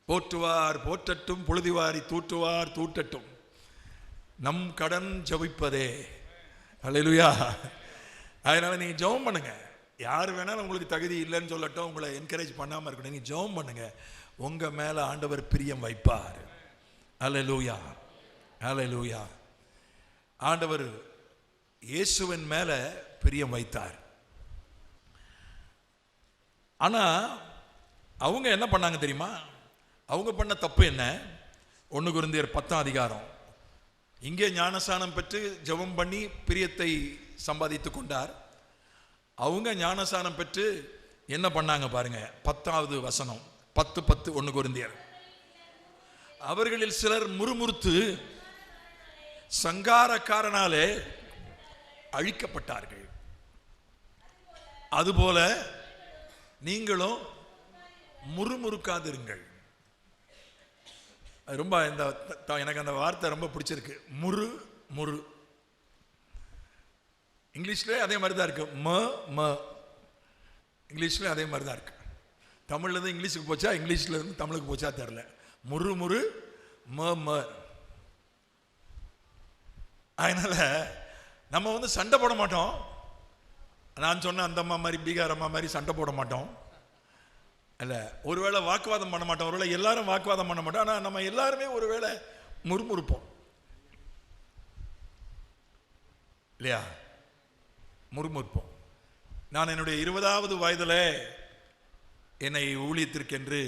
போற்றுவார் போற்றட்டும், பொழுதிவாரி தூற்றுவார் தூற்றட்டும், நம் கடன் ஜெபிப்பதே. அல்லேலூயா. அதனால நீங்க ஜெபம் பண்ணுங்க. யார் வேணாலும் உங்களுக்கு தகுதி இல்லைன்னு சொல்லட்டும், உங்களை என்கரேஜ் பண்ணாம இருக்கட்டும், நீங்க ஜெபம் பண்ணுங்க. உங்க மேல ஆண்டவர் பிரியம் வைப்பார். அல்லேலூயா அல்லேலூயா. ஆண்டவர் இயேசுவின் மேல பிரியம் வைத்தார். ஆனா அவங்க என்ன பண்ணாங்க தெரியுமா? அவங்க பண்ண தப்பு என்ன? 1 கொரிந்தியர் 10ஆம் அதிகாரம். இங்கே ஞானஸ்நானம் பெற்று ஜெபம் பண்ணி பிரியத்தை சம்பாதித்துக் கொண்டார். அவங்க ஞானஸ்நானம் பெற்று என்ன பண்ணாங்க பாருங்க, 10வது வசனம், 10:10 1 கொரிந்தியர். அவர்களில் சிலர் முறுமுறுத்து சங்காரக்காரனாலே அழிக்கப்பட்டார்கள். அதுபோல நீங்களும் முறுமுறுக்காதிருங்கள். ரொம்ப எனக்கு அந்த வார்த்தை ரொம்ப பிடிச்சிருக்கு. முறு இங்கிலீஷ்ல அதே மாதிரி தான் இருக்கு. இங்கிலீஷ்ல அதே மாதிரி தான் இருக்கு. தமிழ்ல இருந்து இங்கிலீஷுக்கு போச்சா, இங்கிலீஷ்ல இருந்து தமிழுக்கு போச்சா தெரியல. முறு ம. அதனால நம்ம சண்டை போட மாட்டோம். நான் சொன்ன அந்த அம்மா மாதிரி, பீகார் அம்மா மாதிரி சண்டை போட மாட்டோம். அல்ல, ஒருவேளை வாக்குவாதம் பண்ண மாட்டோம். ஒருவேளை எல்லாரும் வாக்குவாதம் பண்ண மாட்டோம். ஆனால் நம்ம எல்லாருமே ஒருவேளை முறுமுறுப்போம் இல்லையா? முறுமுறுப்போம். நான் என்னுடைய 20வது வயதில் என்னை ஊழியத்திற்கென்று,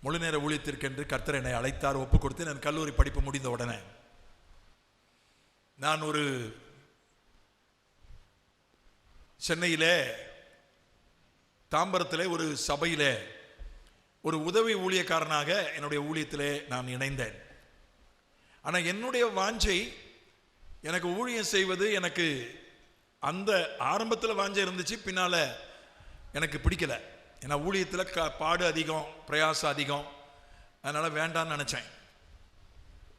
முழு நேர ஊழியத்திற்கென்று கர்த்தர் என்னை அழைத்தார், ஒப்பு கொடுத்து நான் கல்லூரி படிப்பு முடிந்த உடனே நான் ஒரு சென்னையிலே தாம்பரத்திலே ஒரு சபையிலே ஒரு உதவி ஊழியக்காரனாக என்னுடைய ஊழியத்திலே நான் இணைந்தேன். ஆனால் என்னுடைய வாஞ்சை, எனக்கு ஊழியம் செய்வது எனக்கு அந்த ஆரம்பத்தில் வாஞ்சை இருந்துச்சு, பின்னால எனக்கு பிடிக்கல. ஏன்னா ஊழியத்தில் பாடு அதிகம், பிரயாசம் அதிகம், அதனால வேண்டான்னு நினைச்சேன்.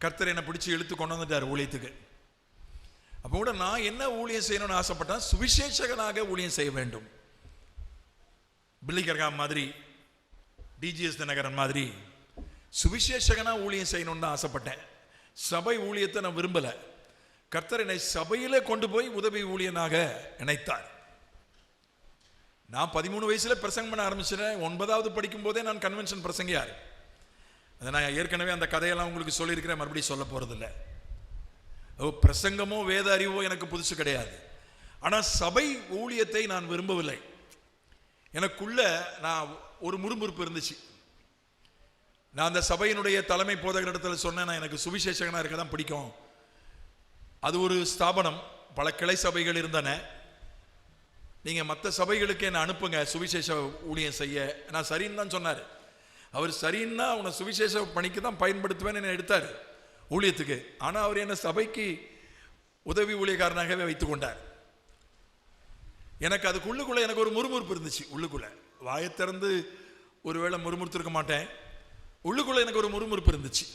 கர்த்தர் என்னை பிடிச்சி இழுத்து கொண்டு வந்துட்டார் ஊழியத்துக்கு. அப்போ கூட நான் என்ன ஊழியம் செய்யணும்னு ஆசைப்பட்டேன்? சுவிசேஷகனாக ஊழியம் செய்ய வேண்டும். பில்லிகர்காம் மாதிரி, டிஜிஎஸ் தினகரன் மாதிரி சுவிசேஷகனா ஊழியம் செய்யணும்னு தான் ஆசைப்பட்டேன். சபை ஊழியத்தை நான் விரும்பல. கர்த்தர் என்னை சபையிலே கொண்டு போய் உதவி ஊழியனாக இணைத்தார். நான் 13 வயசுல பிரசங்கம் பண்ண ஆரம்பிச்சிட்டேன். 9வது படிக்கும் போதே நான் கன்வென்ஷன் பிரசங்கியார். அதை நான் ஏற்கனவே அந்த கதையெல்லாம் உங்களுக்கு சொல்லியிருக்கிறேன், மறுபடியும் சொல்ல போகிறதில்ல. பிரசங்கமோ வேத அறிவோ எனக்கு புதுசு கிடையாது. ஆனால் சபை ஊழியத்தை நான் விரும்பவில்லை. எனக்குள்ள நான் ஒரு முறுமுறுப்பு இருந்துச்சு. நான் அந்த சபையினுடைய தலைமை போதகரிடத்தில் சொன்னேன், நான் எனக்கு சுவிசேஷகனாக இருக்க தான் பிடிக்கும். அது ஒரு ஸ்தாபனம், பல கிளை சபைகள் இருந்தன. நீங்கள் மற்ற சபைகளுக்கு என்னை அனுப்புங்க சுவிசேஷ ஊழியம் செய்ய. நான் சரின்னு தான் சொன்னார். அவர் சரின்னா உன்னை சுவிசேஷ பணிக்கு தான் பயன்படுத்துவேன்னு என்னை எடுத்தார் ஊழியத்துக்கு. ஆனால் அவர் என்னை சபைக்கு உதவி ஊழியக்காரனாகவே வைத்துக் கொண்டார். எனக்கு அதுக்குள்ளுக்குள்ளே எனக்கு ஒரு முறுமுறுப்பு இருந்துச்சு. உள்ளுக்குள்ளே வாயை திறந்து ஒருவேளை முறுமுறுத்திருக்க மாட்டேன், உள்ளுக்குள்ளே எனக்கு ஒரு முறுமுறுப்பு இருந்துச்சு.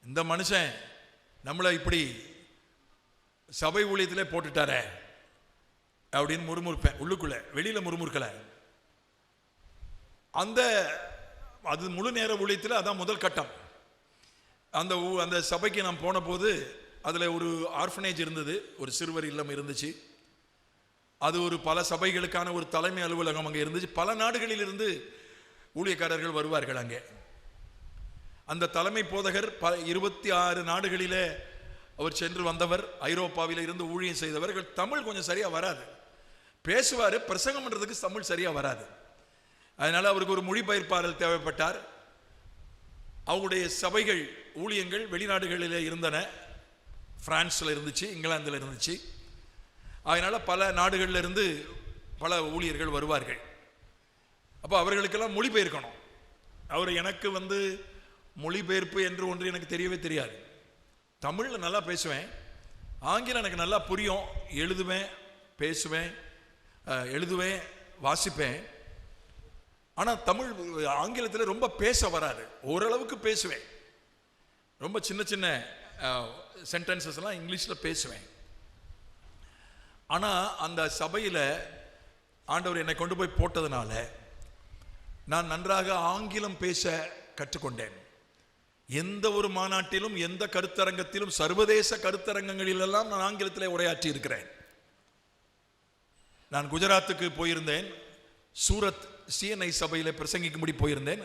இந்த மனுஷன் நம்மளை இப்படி சபை ஊழியத்திலே போட்டுட்டாரே அப்படின்னு முறுமுறுப்பேன் உள்ளுக்குள்ளே, வெளியில் முறுமுறுக்கலை. அது முழு நேர ஊழியத்தில் அதான் முதல் கட்டம். அந்த சபைக்கு நான் போன போது அதில் ஒரு ஆர்ஃபனேஜ் இருந்தது, ஒரு சிறுவர் இல்லம் இருந்துச்சு. அது ஒரு பல சபைகளுக்கான ஒரு தலைமை அலுவலகம் அங்கே இருந்துச்சு. பல நாடுகளில் இருந்து ஊழியக்காரர்கள் வருவார்கள் அங்கே. அந்த தலைமை போதகர் 26 நாடுகளிலே அவர் சென்று வந்தவர், ஐரோப்பாவில் இருந்து ஊழியம் செய்தவர்கள். தமிழ் கொஞ்சம் சரியா வராது, பேசுவார், பிரசங்கம் பண்றதுக்கு தமிழ் சரியா வராது. அதனால அவருக்கு ஒரு மொழிபெயர்ப்பாளர் தேவைப்பட்டார். அவருடைய சபைகள் ஊழியங்கள் வெளிநாடுகளிலே இருந்தன, பிரான்ஸ்ல இருந்துச்சு, இங்கிலாந்துல இருந்துச்சு. அதனால பல நாடுகளில் இருந்து பல ஊழியர்கள் வருவார்கள். அப்போ அவர்களுக்கெல்லாம் மொழிபெயர்க்கணும். அவர் எனக்கு மொழிபெயர்ப்பு என்று ஒன்று எனக்கு தெரியவே தெரியாது. தமிழில் நல்லா பேசுவேன், ஆங்கிலம் எனக்கு நல்லா புரியும், எழுதுவேன், பேசுவேன், எழுதுவேன், வாசிப்பேன். ஆனால் தமிழ் ஆங்கிலத்தில் ரொம்ப பேச வராது. ஓரளவுக்கு பேசுவேன், ரொம்ப சின்ன சின்ன சென்டென்சஸ் எல்லாம் இங்கிலீஷில் பேசுவேன். ஆனால் அந்த சபையில் ஆண்டவர் என்னை கொண்டு போய் போட்டதுனால நான் நன்றாக ஆங்கிலம் பேச கற்றுக்கொண்டேன். எந்த ஒரு மாநாட்டிலும், எந்த கருத்தரங்கத்திலும், சர்வதேச கருத்தரங்கங்களிலெல்லாம் நான் ஆங்கிலத்திலே உரையாற்றி இருக்கிறேன். நான் குஜராத்துக்கு போயிருந்தேன், சூரத் சிஎன்ஐ சபையில் பிரசங்கிக்கும்படி போயிருந்தேன்.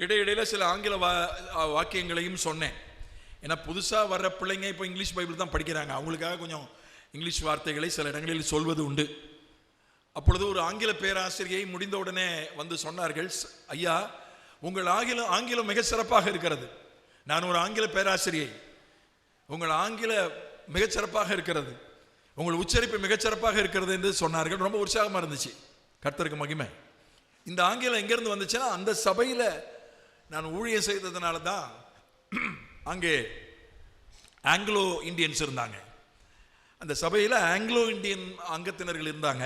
இடையிடையில் சில ஆங்கில வாக்கியங்களையும் சொன்னேன். ஏன்னா புதுசாக வர்ற பிள்ளைங்க இப்போ இங்கிலீஷ் பைபிள் தான் படிக்கிறாங்க, அவங்களுக்காக கொஞ்சம் இங்கிலீஷ் வார்த்தைகளை சில இடங்களில் சொல்வது உண்டு. அப்பொழுது ஒரு ஆங்கில பேராசிரியை முடிந்த உடனே வந்து சொன்னார்கள், ஐயா உங்கள் ஆங்கிலம் மிக சிறப்பாக இருக்கிறது. நான் ஒரு ஆங்கில பேராசிரியை, உங்கள் ஆங்கிலம் மிகச்சிறப்பாக இருக்கிறது, உங்கள் உச்சரிப்பு மிகச்சிறப்பாக இருக்கிறது என்று சொன்னார்கள். ரொம்ப உற்சாகமாக இருந்துச்சு. கர்த்தருக்கு மகிமை. இந்த ஆங்கிலம் எங்கேருந்து வந்துச்சுன்னா, அந்த சபையில் நான் ஊழியம் செய்ததுனால தான். அங்கே ஆங்கிலோ இந்தியன்ஸ் இருந்தாங்க, அந்த சபையில் ஆங்கிலோ இந்தியன் அங்கத்தினர்கள் இருந்தாங்க.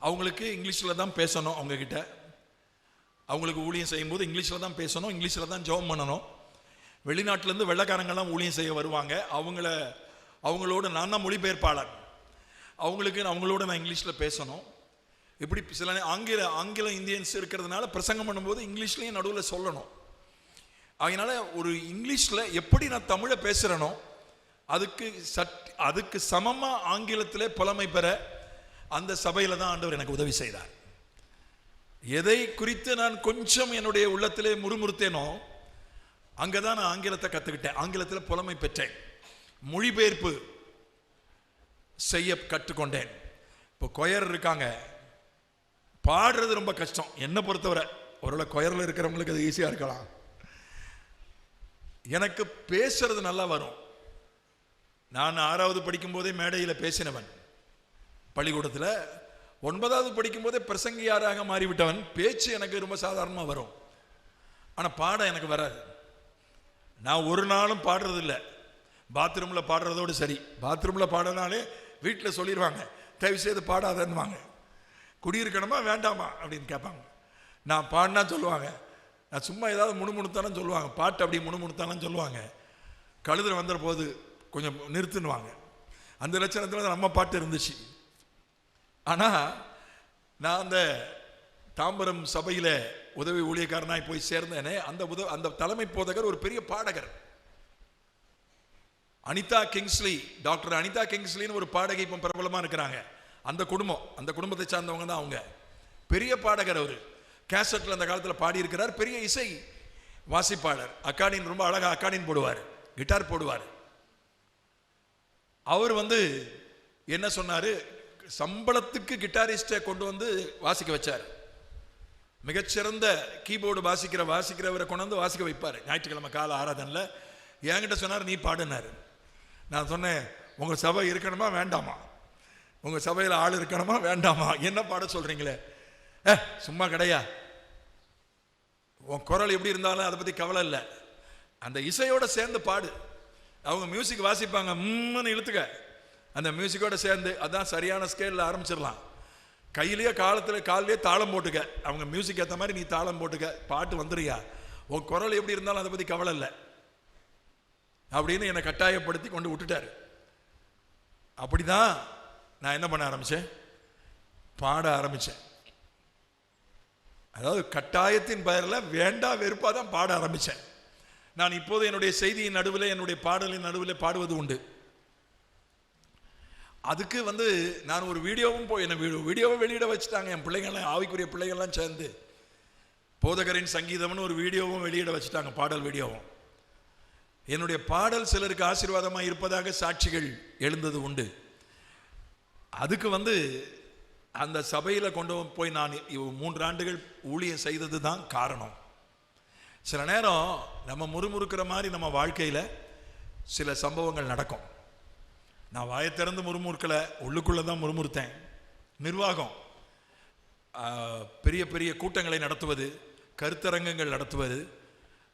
அவங்களுக்கு இங்கிலீஷில் தான் பேசணும், அவங்கக்கிட்ட அவங்களுக்கு ஊழியம் செய்யும்போது இங்கிலீஷில் தான் பேசணும், இங்கிலீஷில் தான் ஜெபம் பண்ணணும். வெளிநாட்டிலேருந்து வெள்ளைக்காரங்கெல்லாம் ஊழியம் செய்ய வருவாங்க, அவங்களோட நான் தான் மொழிபெயர்ப்பாளர், அவங்களோட நான் இங்கிலீஷில் பேசணும். இப்படி சில ஆங்கில இந்தியன்ஸ் இருக்கிறதுனால பிரசங்கம் பண்ணும்போது இங்கிலீஷ்லேயும் நடுவில் சொல்லணும். அதனால ஒரு இங்கிலீஷில் எப்படி நான் தமிழை பேசுகிறேனோ அதுக்கு சமமாக ஆங்கிலத்திலே புலமை பெற அந்த சபையில் தான் ஆண்டவர் எனக்கு உதவி செய்தார். எதை குறித்து நான் கொஞ்சம் என்னுடைய உள்ளத்திலே முறுமுறுத்தேனோ அங்கே தான் நான் ஆங்கிலத்தை கற்றுக்கிட்டேன், ஆங்கிலத்தில் புலமை பெற்றேன், மொழிபெயர்ப்பு செய்ய கற்றுக்கொண்டேன். இப்போ கொயர் இருக்காங்க, பாடுறது ரொம்ப கஷ்டம் என்னை பொறுத்தவரை. ஒருவேளை கொயரில் இருக்கிறவங்களுக்கு அது ஈஸியாக இருக்கலாம். எனக்கு பேசுறது நல்லா வரும். நான் 6வது படிக்கும் போதே மேடையில் பேசினவன், பள்ளிக்கூடத்தில் 9வது படிக்கும் போதே பிரசங்கியாராக மாறிவிட்டவன். பேச்சு எனக்கு ரொம்ப சாதாரணமாக வரும், ஆனால் பாட எனக்கு வராது. நான் ஒரு நாளும் பாடுறதில்லை, பாத்ரூமில் பாடுறதோடு சரி. பாத்ரூமில் பாடினாலே வீட்டில் சொல்லிடுவாங்க, தயவு செய்து பாடாதன்னுவாங்க. குடியிருக்கணுமா வேண்டாமா அப்படின்னு கேட்பாங்க. நான் பாடினா சொல்லுவாங்க, நான் சும்மா ஏதாவது முணுமுணுத்தாலும் சொல்லுவாங்க, பாட்டு அப்படி முணுமுணுத்தாலும் சொல்லுவாங்க. கழுதில் வந்துற போது கொஞ்சம் நிறுத்துனுவாங்க. அந்த லட்சணத்தில் நம்ம பாட்டு இருந்துச்சு. ஆனால் நான் அந்த தாம்பரம் சபையில் உதவி ஊழியக்காரனாய் போய் சேர்ந்தேனே, அந்த தலைமை போதகர் ஒரு பெரிய பாடகர். அனிதா கிங்ஸ்லி, டாக்டர் அனிதா கிங்ஸ்லின்னு ஒரு பாடகை இப்போ பிரபலமாக இருக்கிறாங்க. அந்த குடும்பத்தை சார்ந்தவங்க தான் அவங்க. பெரிய பாடகர் அவர். கேசட்டில் அந்த காலத்தில் பாடியிருக்கிறார். பெரிய இசை வாசிப்பாளர். அக்கார்டியன் ரொம்ப அழகாக அக்கார்டியன் போடுவார், கிட்டார் போடுவார். அவர் என்ன சொன்னார், சம்பளத்துக்கு கிட்டாரிஸ்டை கொண்டு வாசிக்க வச்சார். மிகச்சிறந்த கீபோர்டு வாசிக்கிறவரை கொண்டு வாசிக்க வைப்பார். ஞாயிற்றுக்கிழமை கால ஆராதனில் என்கிட்ட சொன்னார், நீ பாடுனார். நான் சொன்னேன், உங்கள் சபை இருக்கணுமா வேண்டாமா, உங்கள் சபையில் ஆள் இருக்கணுமா வேண்டாமா, என்ன பாட சொல்கிறீங்களே, சும்மா கிடையா, உன் குரல் எப்படி இருந்தாலும் அதை பற்றி கவலை இல்லை, அந்த இசையோடு சேர்ந்து பாடு. அவங்க மியூசிக் வாசிப்பாங்க, இழுத்துக்க, அந்த மியூசிக்கோட சேர்ந்து அதான் சரியான ஸ்கேலில் ஆரம்பிச்சிடலாம். கையிலேயே காலிலேயே தாளம் போட்டுக்க, அவங்க மியூசிக் ஏற்ற மாதிரி நீ தாளம் போட்டுக்க, பாட்டு வந்துடுறியா, உன் குரல் எப்படி இருந்தாலும் அதை பற்றி கவலை இல்லை அப்படின்னு என்னை கட்டாயப்படுத்தி கொண்டு விட்டுட்டாரு. அப்படிதான் நான் என்ன பண்ண ஆரம்பித்தேன், பாட ஆரம்பித்தேன். அதாவது கட்டாயத்தின் பெயரில் வேண்டா வெறுப்பாக தான் பாட ஆரம்பித்தேன். நான் இப்போது என்னுடைய செய்தியின் நடுவில், என்னுடைய பாடலின் நடுவில் பாடுவது உண்டு. அதுக்கு நான் ஒரு வீடியோவும் என்ன வீடியோவை வெளியிட வச்சுட்டாங்க. என் பிள்ளைங்கள்லாம், ஆவிக்குரிய பிள்ளைகள்லாம் சேர்ந்து போதகரின் சங்கீதம்னு ஒரு வீடியோவும் வெளியிட வச்சுட்டாங்க, பாடல் வீடியோவும். என்னுடைய பாடல் சிலருக்கு ஆசீர்வாதமாக இருப்பதாக சாட்சிகள் எழுந்தது உண்டு. அதுக்கு அந்த சபையில் கொண்டு போய் நான் 3 ஆண்டுகள் ஊழியம் செய்தது தான் காரணம். சில நேரம் நம்ம முறுமுறுக்கிற மாதிரி நம்ம வாழ்க்கையில் சில சம்பவங்கள் நடக்கும். நான் வாயை திறந்து முறுமுறுக்கலை, உள்ளுக்குள்ளே தான் முறுமுறுத்தேன். நிர்வாகம், பெரிய பெரிய கூட்டங்களை நடத்துவது, கருத்தரங்கங்கள் நடத்துவது,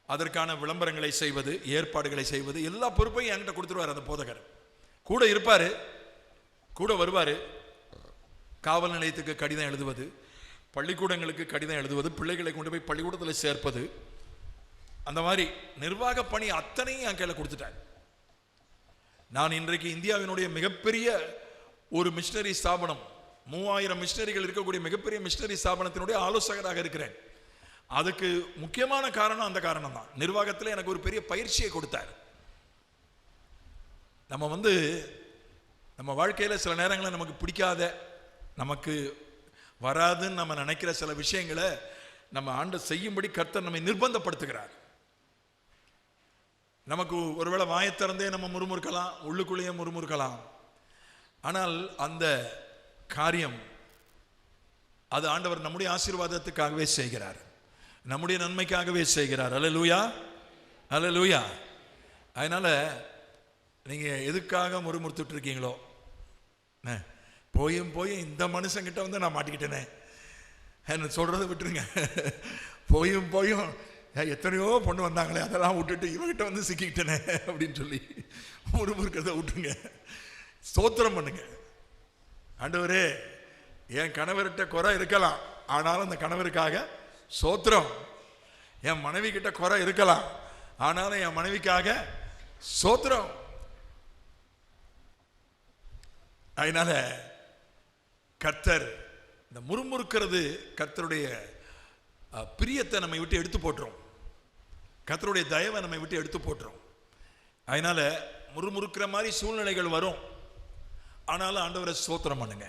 அதற்கான விளம்பரங்களை செய்வது, ஏற்பாடுகளை செய்வது, எல்லா பொறுப்பையும் என்கிட்ட கொடுத்துருவார் அந்த போதகர். கூட இருப்பார், கூட வருவார். காவல் நிலையத்துக்கு கடிதம் எழுதுவது, பள்ளிக்கூடங்களுக்கு கடிதம் எழுதுவது, பிள்ளைகளை கொண்டு போய் பள்ளிக்கூடத்தில் சேர்ப்பது, அந்த மாதிரி நிர்வாக பணி அத்தனையும் என் கையில் கொடுத்துட்டாங்க. நான் இன்றைக்கு இந்தியாவினுடைய மிகப்பெரிய ஒரு மிஷனரி ஸ்தாபனம், 3000 மிஷனரிகள் இருக்கக்கூடிய மிகப்பெரிய மிஷனரி ஸ்தாபனத்தினுடைய ஆலோசகராக இருக்கிறேன். அதுக்கு முக்கியமான காரணம் அந்த காரணம் தான். நிர்வாகத்தில் எனக்கு ஒரு பெரிய பயிற்சியை கொடுத்தார். நம்ம நம்ம வாழ்க்கையில் சில நேரங்களில் நமக்கு பிடிக்காத, நமக்கு வராதுன்னு நம்ம நினைக்கிற சில விஷயங்களை நம்ம ஆண்டவர் செய்யும்படி கர்த்தர் நம்மை நிர்பந்தப்படுத்துகிறார். நமக்கு ஒருவேளை வாயை திறந்தே நம்ம முறுமுறுக்கலாம், உள்ளுக்குள்ளேயே முறுமுறுக்கலாம். ஆனால் அந்த காரியம் அது ஆண்டவர் நம்முடைய ஆசீர்வாதத்துக்காகவே செய்கிறார், நம்முடைய நன்மைக்காகவே செய்கிறார். அல்லேலூயா, அல்லேலூயா. அதனால நீங்க எதுக்காக முறுமுறுத்துட்டு இருக்கீங்களோ, போயும் இந்த மனுஷங்கிட்ட நான் மாட்டிக்கிட்டேனே என்ன சொல்றதை விட்டுருங்க. போயும் எத்தனையோ பொண்ணு வந்தாங்களே, அதெல்லாம் விட்டுட்டு இவகிட்ட சிக்கிக்கிட்டேனே அப்படின்னு சொல்லி முறுமுறுக்கிறத விட்டுருங்க. ஸ்தோத்திரம் பண்ணுங்க. ஆண்டவரே, என் கணவர்கிட்ட குறை இருக்கலாம், ஆனாலும் அந்த கணவருக்காக ஸ்தோத்திரம். என் மனைவி கிட்ட குறை இருக்கலாம், ஆனாலும் என் மனைவிக்காக ஸ்தோத்திரம். அதனால கர்த்தர் இந்த முறுமுறுக்கிறது கர்த்தருடைய பிரியத்தை நம்மை விட்டு எடுத்து போட்டுரும், கர்த்தருடைய தயவை நம்மை விட்டு எடுத்து போட்டுரும். அதனால முறுமுறுக்கிற மாதிரி சூழ்நிலைகள் வரும், ஆனாலும் ஆண்டவரை ஸ்தோத்திரம் பண்ணுங்க.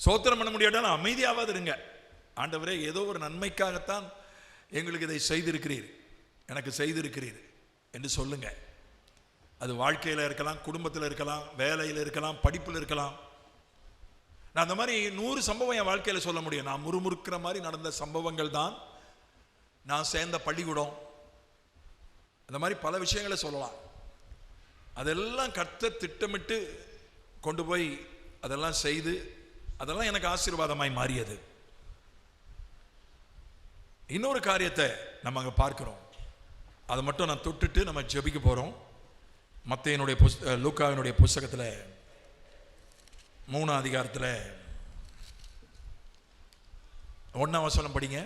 ஸ்தோத்திரம் பண்ண முடியாட்டாலும் அமைதியாவது இருங்க. ஆண்டவரே, ஏதோ ஒரு நன்மைக்காகத்தான் எங்களுக்கு இதை செய்திருக்கிறீர், எனக்கு செய்திருக்கிறீர் என்று சொல்லுங்க. அது வாழ்க்கையில் இருக்கலாம், குடும்பத்தில் இருக்கலாம், வேலையில் இருக்கலாம், படிப்பில் இருக்கலாம். நான் அந்த மாதிரி 100 சம்பவம் என் வாழ்க்கையில் சொல்ல முடியும். நான் முறுமுறுக்கிற மாதிரி நடந்த சம்பவங்கள் தான், நான் சேர்ந்த பள்ளிக்கூடம், அந்த மாதிரி பல விஷயங்களை சொல்லலாம். அதெல்லாம் கர்த்தர் திட்டமிட்டு கொண்டு போய் அதெல்லாம் செய்து அதெல்லாம் எனக்கு ஆசீர்வாதமாய் மாறியது. இன்னொரு காரியத்தை நம்ம அங்கே பார்க்கிறோம், அதை மட்டும் நான் தொட்டுட்டு நம்ம ஜெபிக்க போகிறோம். மத்தேயுனுடைய லூக்காவினுடைய புஸ்தகத்தில் 3ஆம் அதிகாரத்தில் 1ஆம் வசனம் படிங்க.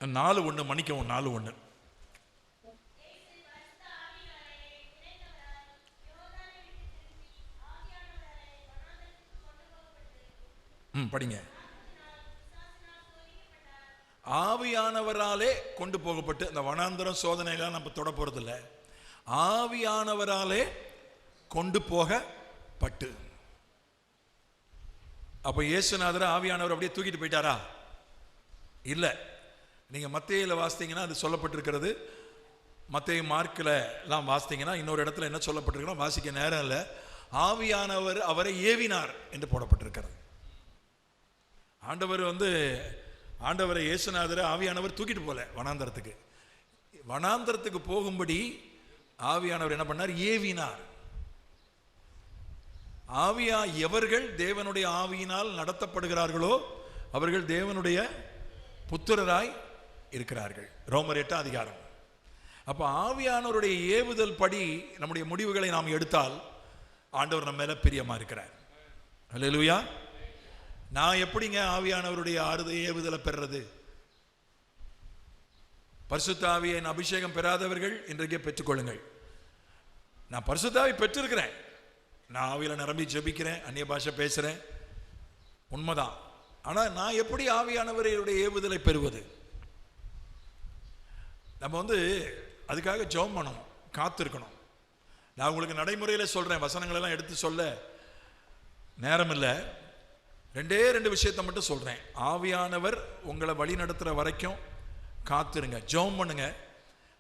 4:1 மன்னிக்கவும், 4:1. படிங்க. ஆவியானவராலே கொண்டு போகப்பட்டு, அந்த வனாந்தரம் சோதனைலாம் நம்ம தொட போறதில்லை, ஆவியானவராலே கொண்டு போகப்பட்டு. அப்போ இயேசுநாதரை ஆவியானவர் அப்படியே தூக்கிட்டு போயிட்டாரா? இல்லை. நீங்கள் மத்தேயில வாசித்தீங்கன்னா அது சொல்லப்பட்டிருக்கிறது. மத்தேயு மார்க்கில் எல்லாம் வாசித்தீங்கன்னா இன்னொரு இடத்துல என்ன சொல்லப்பட்டிருக்கிறோம் வாசிக்க நேரம் இல்லை. ஆவியானவர் அவரை ஏவினார் என்று போடப்பட்டிருக்கிறது. ஆண்டவரை இயேசுநாதரை ஆவியானவர் தூக்கிட்டு போல வனாந்தரத்துக்கு போகும்படி ஆவியானவர் என்ன பண்ணார்? ஏவினார். எவர்கள் தேவனுடைய ஆவியினால் நடத்தப்படுகிறார்களோ அவர்கள் தேவனுடைய புத்திரராய் இருக்கிறார்கள். ரோமர் 8 அதிகாரம். அப்ப ஆவியானவருடைய ஏவுதல் படி நம்முடைய முடிவுகளை நாம் எடுத்தால் ஆண்டவர் நம்ம மேல பிரியமா இருக்கிறார். அல்லேலூயா. நான் எப்படிங்க ஆவியானவருடைய ஏவுதலை பெறுறது? பரிசுத்த ஆவியின் அபிஷேகம் பெறாதவர்கள் இன்றைக்கே பெற்றுக்கொள்ளுங்கள். நான் பரிசுத்த ஆவி பெற்றிருக்கிறேன். நான் ஆவியில நிரம்பி ஜெபிக்கிறேன், அந்நிய பாஷை பேசுறேன், உண்மைதான். ஆனா நான் எப்படி ஆவியானவருடைய ஏவுதலை பெறுவது? நம்ம அதுக்காக ஜெபம் பண்ணணும், காத்திருக்கணும். நான் உங்களுக்கு நடைமுறையில் சொல்றேன், வசனங்கள் எல்லாம் எடுத்து சொல்ல நேரம் இல்லை. 2 விஷயத்தை மட்டும் சொல்றேன். ஆவியானவர் உங்களை வழி நடத்துற வரைக்கும் காத்திருங்க, ஜெபம் பண்ணுங்க.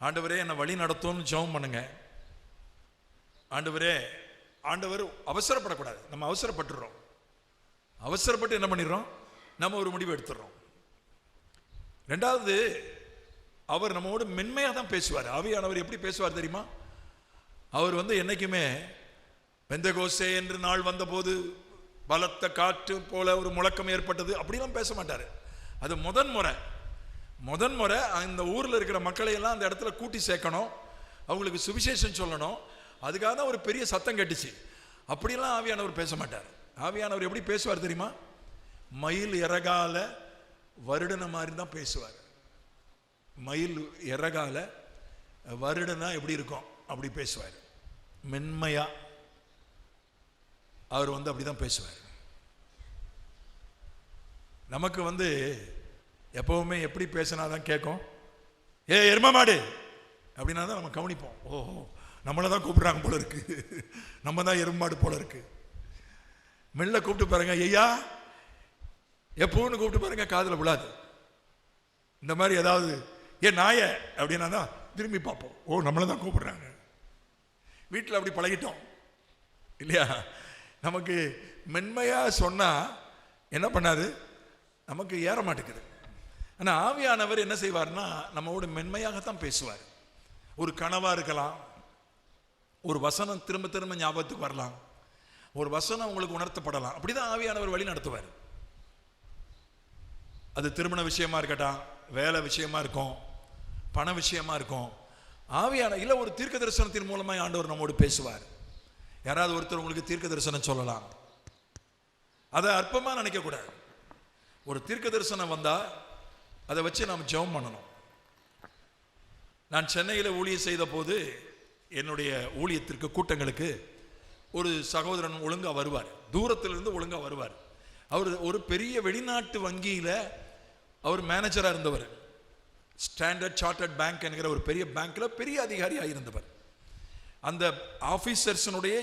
ஆண்டவரே என்னை வழி நடத்தும்னு ஜெபம் பண்ணுங்க. ஆண்டவர் அவசரப்படக்கூடாது. நம்ம அவசரப்பட்டுறோம். அவசரப்பட்டு என்ன பண்ணிடுறோம்? நம்ம ஒரு முடிவு எடுத்துடுறோம். 2வது, அவர் நம்மோடு மென்மையாக தான் பேசுவார். ஆவியானவர் எப்படி பேசுவார் தெரியுமா? அவர் என்னைக்குமே பெந்தெகோஸ்தே என்று நாள் வந்தபோது பலத்த காற்று போல ஒரு முழக்கம் ஏற்பட்டது அப்படிலாம் பேச மாட்டார். அது முதன் முறை அந்த ஊரில் இருக்கிற மக்களை எல்லாம் அந்த இடத்துல கூட்டி சேர்க்கணும், அவங்களுக்கு சுவிசேஷம் சொல்லணும். அதுக்காக தான் ஒரு பெரிய சத்தம் கேட்டுச்சு. அப்படிலாம் ஆவியானவர் பேச மாட்டார். ஆவியானவர் எப்படி பேசுவார் தெரியுமா? மயில் இறகால வருடன மாதிரி தான் பேசுவார். மயில் இறகால வருடனா எப்படி இருக்கும் அப்படி பேசுவார். மென்மையா அவர் அப்படிதான் பேசுவார். நமக்கு எப்பவுமே எப்படி பேசினாதான் கேட்கும். எரும மாடு அப்படின்னா தான் நம்ம கவனிப்போம். ஓஹோ, நம்மளை தான் கூப்பிடுறாங்க போல இருக்கு, நம்ம தான் எருமாடு போல இருக்கு. மெல்ல கூப்பிட்டு பாருங்க, ஐயா எப்போன்னு கூப்பிட்டு பாருங்க, காதில் விழாது. இந்த மாதிரி ஏதாவது நாய அப்படின்னா தான் திரும்பி பார்ப்போம். ஓ, நம்மளை தான் கூப்பிடுறாங்க. வீட்டில் அப்படி பழகிட்டோம் இல்லையா? நமக்கு மென்மையா சொன்னா என்ன பண்ணாது, நமக்கு ஏற மாட்டேங்குது. ஆனா ஆவியானவர் என்ன செய்வார்னா நம்மோடு மென்மையாகத்தான் பேசுவார். ஒரு கனவா இருக்கலாம், ஒரு வசனம் திரும்ப திரும்ப ஞாபகத்துக்கு வரலாம், ஒரு வசனம் உங்களுக்கு உணர்த்தப்படலாம். அப்படிதான் ஆவியானவர் வழி நடத்துவார். அது திருமண விஷயமா இருக்கட்டும், வேலை விஷயமா இருக்கும், பண விஷயமா இருக்கும். இல்ல ஒரு தீர்க்க தரிசனத்தின் மூலமா ஆண்டவர் நம்மோடு பேசுவார். யாராவது ஒருத்தர் உங்களுக்கு தீர்க்க தரிசனம் சொல்லலாம், அதை அற்பமா நினைக்க கூடாது. ஒரு தீர்க்க தரிசனம் வந்தா அதை வச்சு நாம் ஜெபம் பண்ணணும். நான் சென்னையில் ஊழியம் செய்த போது என்னுடைய ஊழியத்திற்கு கூட்டங்களுக்கு ஒரு சகோதரன் ஒழுங்கா வருவார், தூரத்திலிருந்து ஒழுங்கா வருவார். அவர் ஒரு பெரிய வெளிநாட்டு வங்கியில் அவர் மேனேஜராக இருந்தவர். ஸ்டாண்டர்ட் சார்ட்டர்ட் பேங்க் என்கிற ஒரு பெரிய பேங்க்ல பெரிய அதிகாரியாக இருந்தவர். அந்த ஆபீசர்ஸனுடைய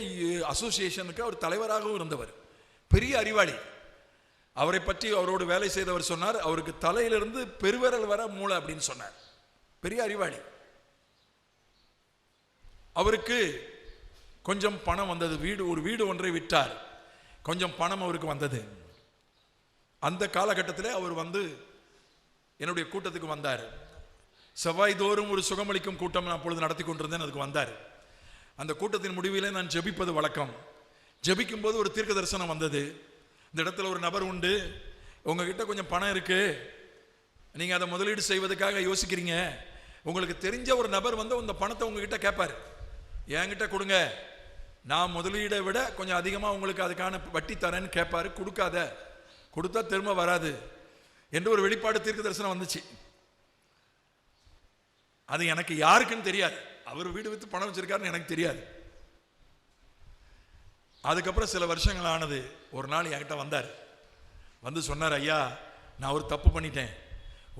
அசோசியேஷனுக்கு அவர் தலைவராகவும் இருந்தவர். பெரிய அறிவாளி. அவரை பற்றி அவரோடு வேலை செய்தவர் சொன்னார், அவருக்கு தலையிலிருந்து பெருவிரல் வர மூளை அப்படின்னு சொன்னார். பெரிய அறிவாளி. அவருக்கு கொஞ்சம் பணம் வந்தது. ஒரு வீடு ஒன்றை விட்டார், கொஞ்சம் பணம் அவருக்கு வந்தது. அந்த காலகட்டத்தில் அவர் என்னுடைய கூட்டத்துக்கு வந்தார். செவ்வாய் தோறும் ஒரு சுகமளிக்கும் கூட்டம் நான் அப்பொழுது நடத்தி கொண்டிருந்தேன். அதுக்கு வந்தார். அந்த கூட்டத்தின் முடிவிலே நான் ஜெபிப்பது வழக்கம். ஜெபிக்கும் போது ஒரு தீர்க்க தரிசனம் வந்தது. இந்த இடத்துல ஒரு நபர் உண்டு, உங்ககிட்ட கொஞ்சம் பணம் இருக்கு, நீங்க அதை முதலீடு செய்வதற்காக யோசிக்கிறீங்க. உங்களுக்கு தெரிஞ்ச ஒரு நபர் இந்த பணத்தை உங்ககிட்ட கேட்பாரு, என்கிட்ட கொடுங்க, நான் முதலீடை விட கொஞ்சம் அதிகமா உங்களுக்கு அதுக்கான வட்டி தரேன்னு கேட்பாரு. கொடுக்காத, கொடுத்தா திரும்ப வராது என்று ஒரு வெளிப்பாடு தீர்க்க தரிசனம் வந்துச்சு. அது எனக்கு யாருக்குன்னு தெரியாது. அவர் வீடு வித்து பணம் வச்சிருக்காருன்னு எனக்கு தெரியாது. அதுக்கப்புறம் சில வருஷங்கள் ஆனது. ஒரு நாள் என்கிட்ட வந்தார், சொன்னார், ஐயா நான் ஒரு தப்பு பண்ணிட்டேன்,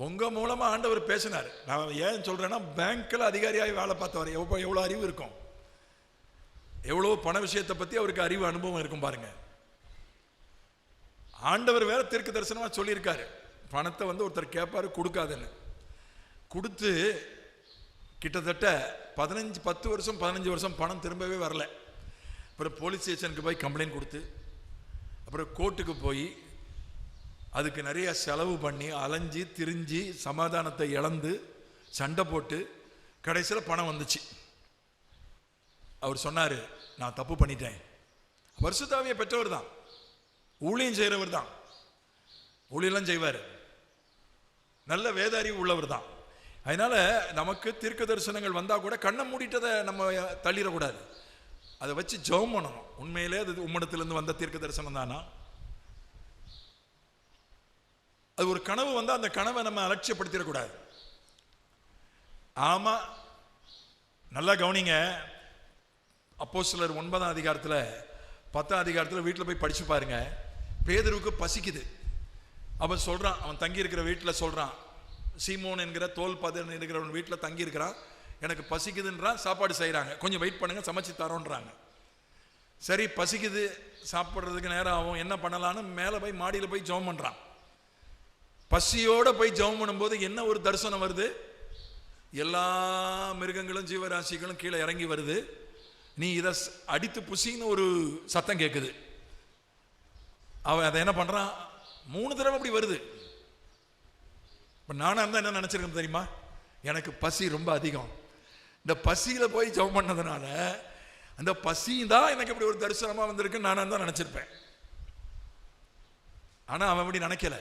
உங்க மூலமா ஆண்டவர் பேசினார். நான் ஏன் சொல்றேன்னா, பேங்க்ல அதிகாரியாக வேலை பார்த்தவர், எவ்வளவு அறிவு இருக்கும், எவ்வளவு பண விஷயத்தை பத்தி அவருக்கு அறிவு அனுபவம் இருக்கும் பாருங்க. ஆண்டவர் வேற தீர்க்க தரிசனமா சொல்லியிருக்காரு, பணத்தை ஒருத்தர் கேட்பாரு கொடுக்காதுன்னு. கொடுத்து கிட்டத்தட்ட 10 வருஷம் 15 வருஷம் பணம் திரும்பவே வரல. அப்புறம் போலீஸ் ஸ்டேஷனுக்கு போய் கம்ப்ளைண்ட் கொடுத்து, அப்புறம் கோர்ட்டுக்கு போய் அதுக்கு நிறைய செலவு பண்ணி அலைஞ்சி திரிஞ்சு சமாதானத்தை இழந்து சண்டை போட்டு கடைசியில் பணம் வந்துச்சு. அவர் சொன்னார், நான் தப்பு பண்ணிட்டேன். பரிசுத்த ஆவியை பெற்றவர் தான், ஊழியம் செய்கிறவர் தான், ஊழியெல்லாம் செய்வார், நல்ல வேத அறிவு உள்ளவர் தான். அதனால நமக்கு தீர்க்க தரிசனங்கள் வந்தால் கூட கண்ணை மூடிட்டதை நம்ம தள்ளிடக்கூடாது, அதை வச்சு ஜெபம் பண்ணணும். உண்மையிலே அது உம்மிடத்திலிருந்து வந்த தீர்க்க தரிசனம் தானா? அது ஒரு கனவு வந்தால் அந்த கனவை நம்ம அலட்சியப்படுத்திடக்கூடாது. ஆமா, நல்லா கவனிங்க. அப்போஸ்தலர் 9ஆம் அதிகாரத்தில் 10ஆம் அதிகாரத்தில் வீட்டில் போய் படிச்சு பாருங்க. பேதுருவுக்கு பசிக்குது. அவன் சொல்றான், அவன் தங்கி இருக்கிற வீட்டில் சொல்றான், சீமோன் என்கிற தோல் பதன் இருக்கிறவன் வீட்டில் தங்கி இருக்கிறான், எனக்கு பசிக்குதுன்றான். சாப்பாடு செய்கிறாங்க, கொஞ்சம் வெயிட் பண்ணுங்க சமைச்சு தரோன்றாங்க. சரி, பசிக்குது, சாப்பிட்றதுக்கு நேரம் ஆகும், என்ன பண்ணலான்னு மேலே போய் மாடியில் போய் ஜெபம் பண்ணுறான். பசியோட போய் ஜெபம் பண்ணும்போது என்ன ஒரு தரிசனம் வருது, எல்லா மிருகங்களும் ஜீவராசிகளும் கீழே இறங்கி வருது. நீ இதை அடித்து புசின்னு ஒரு சத்தம் கேட்குது. அவன் அதை என்ன பண்றான், 3 தடவை அப்படி வருது. இப்போ நானாக இருந்தால் என்ன நினச்சிருக்கேன் தெரியுமா, எனக்கு பசி ரொம்ப அதிகம், இந்த பசியில் போய் ஜெபம் பண்ணதுனால அந்த பசி தான் எனக்கு இப்படி ஒரு தரிசனமாக வந்திருக்குன்னு நானாக தான் நினச்சிருப்பேன். ஆனால் அவன் அப்படி நினைக்கல.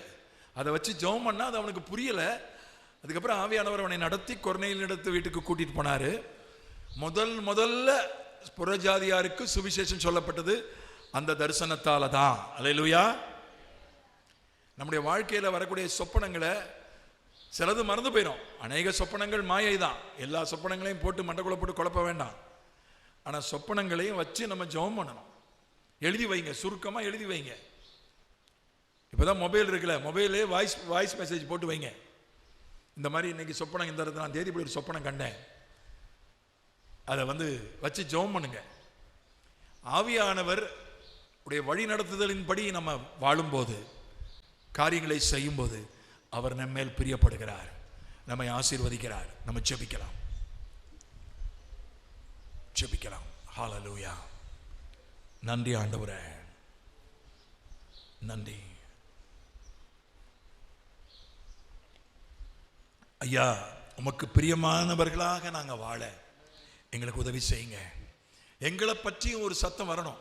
அதை வச்சு ஜெபம் பண்ணால் அது அவனுக்கு புரியலை. அதுக்கப்புறம் ஆவியானவர் அவனை நடத்தி கொர்நேலியினிடத்து வீட்டுக்கு கூட்டிட்டு போனார். முதல்ல புறஜாதியாருக்கு சுவிசேஷம் சொல்லப்பட்டது அந்த தரிசனத்தால தான். அல்லேலூயா. நம்முடைய வாழ்க்கையில் வரக்கூடிய சொப்பனங்களை சிலது மறந்து போயிடும். அநேக சொப்பனங்கள் மாயை தான். எல்லா சொப்பனங்களையும் போட்டு மண்டக்குள்ள போட்டு குழப்ப வேண்டாம். ஆனால் சொப்பனங்களையும் வச்சு நம்ம ஜெபம் பண்ணணும். எழுதி வைங்க, சுருக்கமாக எழுதி வைங்க. இப்போதான் மொபைல் இருக்குல்ல, மொபைலே வாய்ஸ் மெசேஜ் போட்டு வைங்க. இந்த மாதிரி இன்னைக்கு சொப்பனம், இந்த இடத்துல நான் தேதி இப்படி ஒரு சொப்பனம் கண்டேன், அதை வச்சு ஜெபம் பண்ணுங்க. ஆவியானவர் உடைய வழி நடத்துதலின்படி நம்ம வாழும்போது, காரியங்களை செய்யும்போது அவர் நம்ம மேல் பிரியப்படுகிறார், நம்மை ஆசீர்வதிக்கிறார். நம்ம ஜெபிக்கலாம். ஹல்லேலூயா. நன்றி ஆண்டவரே, நன்றி ஐயா. உமக்கு பிரியமானவர்களாக நாங்கள் வாழ எங்களுக்கு உதவி செய்யுங்க. எங்களை பற்றி ஒரு சத்தம் வரணும்.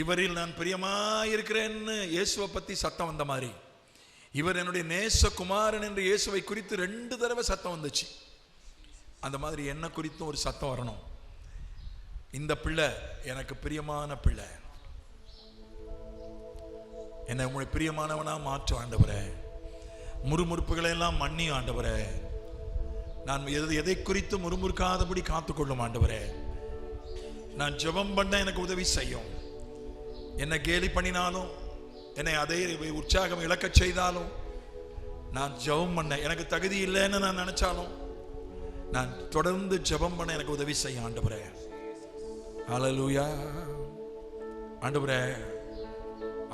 இவரில் நான் பிரியமாயிருக்கிறேன்னு இயேசுவை பற்றி சத்தம் வந்த மாதிரி, இவர் என்னுடைய நேசகுமாரன் என்று இயேசுவை குறித்து 2 தடவை சத்தம் வந்துச்சு. அந்த மாதிரி என்ன குறித்தும் ஒரு சத்தம் வரணும். இந்த பிள்ளை எனக்கு பிரியமான பிள்ளை, என்னை உங்களுடைய பிரியமானவனா மாற்று ஆண்டவரே. முறுமுறுப்புகளை எல்லாம் மன்னி ஆண்டவரே. நான் எதை குறித்து முறுமுறுக்காதபடி காத்துக்கொள்ளும் ஆண்டவரே. நான் ஜெபம் பண்ண எனக்கு உதவி செய்யும். என்னை கேலி பண்ணினாலும், என்னை அதை உற்சாகம் இழக்க செய்தாலும், நான் ஜெபம் பண்ண எனக்கு தகுதி இல்லைன்னு நான் நினைச்சாலும், நான் தொடர்ந்து ஜெபம் பண்ண எனக்கு உதவி செய்யும் ஆண்டவரே. ஹல்லேலூயா. ஆண்டவரே,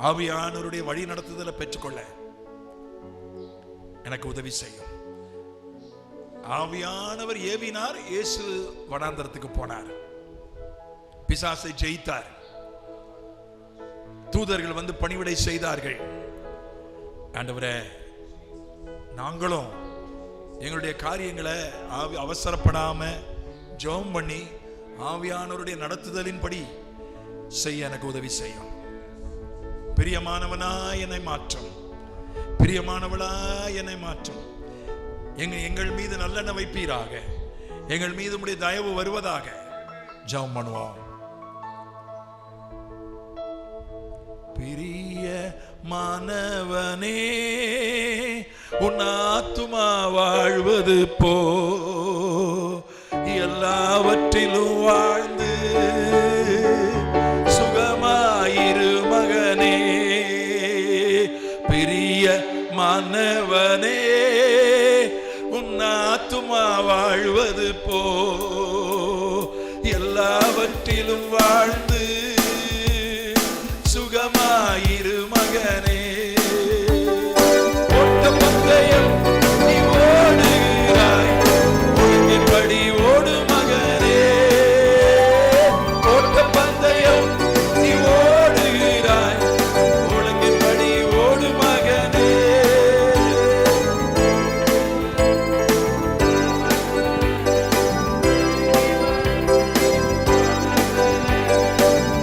ஆவியானவருடைய வழி நடத்துதலை பெற்றுக்கொள்ள எனக்கு உதவி செய்யும். ஆவியானவர் ஏவினார், இயேசு வனாந்தரத்துக்கு போனார், பிசாசை ஜெயித்தார், தூதர்கள் பணிவிடை செய்தார்கள். ஆண்டவரே, நாங்களும் எங்களுடைய காரியங்களை அவசரப்படாம ஜெபம் பண்ணி ஆவியானவருடைய நடத்துதலின்படி செய்ய எனக்கு உதவி செய்யும். பிரியமானவனா என்னை மாற்றும், பிரியமானவளா என்னை மாற்றும். எங்கள் மீது நல்லெண்ண வைப்பீராக, எங்கள் மீது உம்முடைய தயவு வருவதாக. ஜெபம் பண்ணுவோம். பிரியமானவனே, உன் ஆத்துமா வாழ்வது போ எல்லாவற்றிலும் வாழ்ந்து சுகமாயிரு மகனே. பிரியமானவனே, உன் ஆத்துமா வாழ்வது போ எல்லாவற்றிலும் வாழ்ந்து சுகமா சுகமாயிரு மகனே. ஓட்ட பந்தயம் நீ ஓடுகிறாய், ஒழுங்கின்படி ஓடு மகனே. ஓட்ட பந்தயம் நீ ஓடுகிறாய், ஒழுங்கின்படி ஓடு மகனே.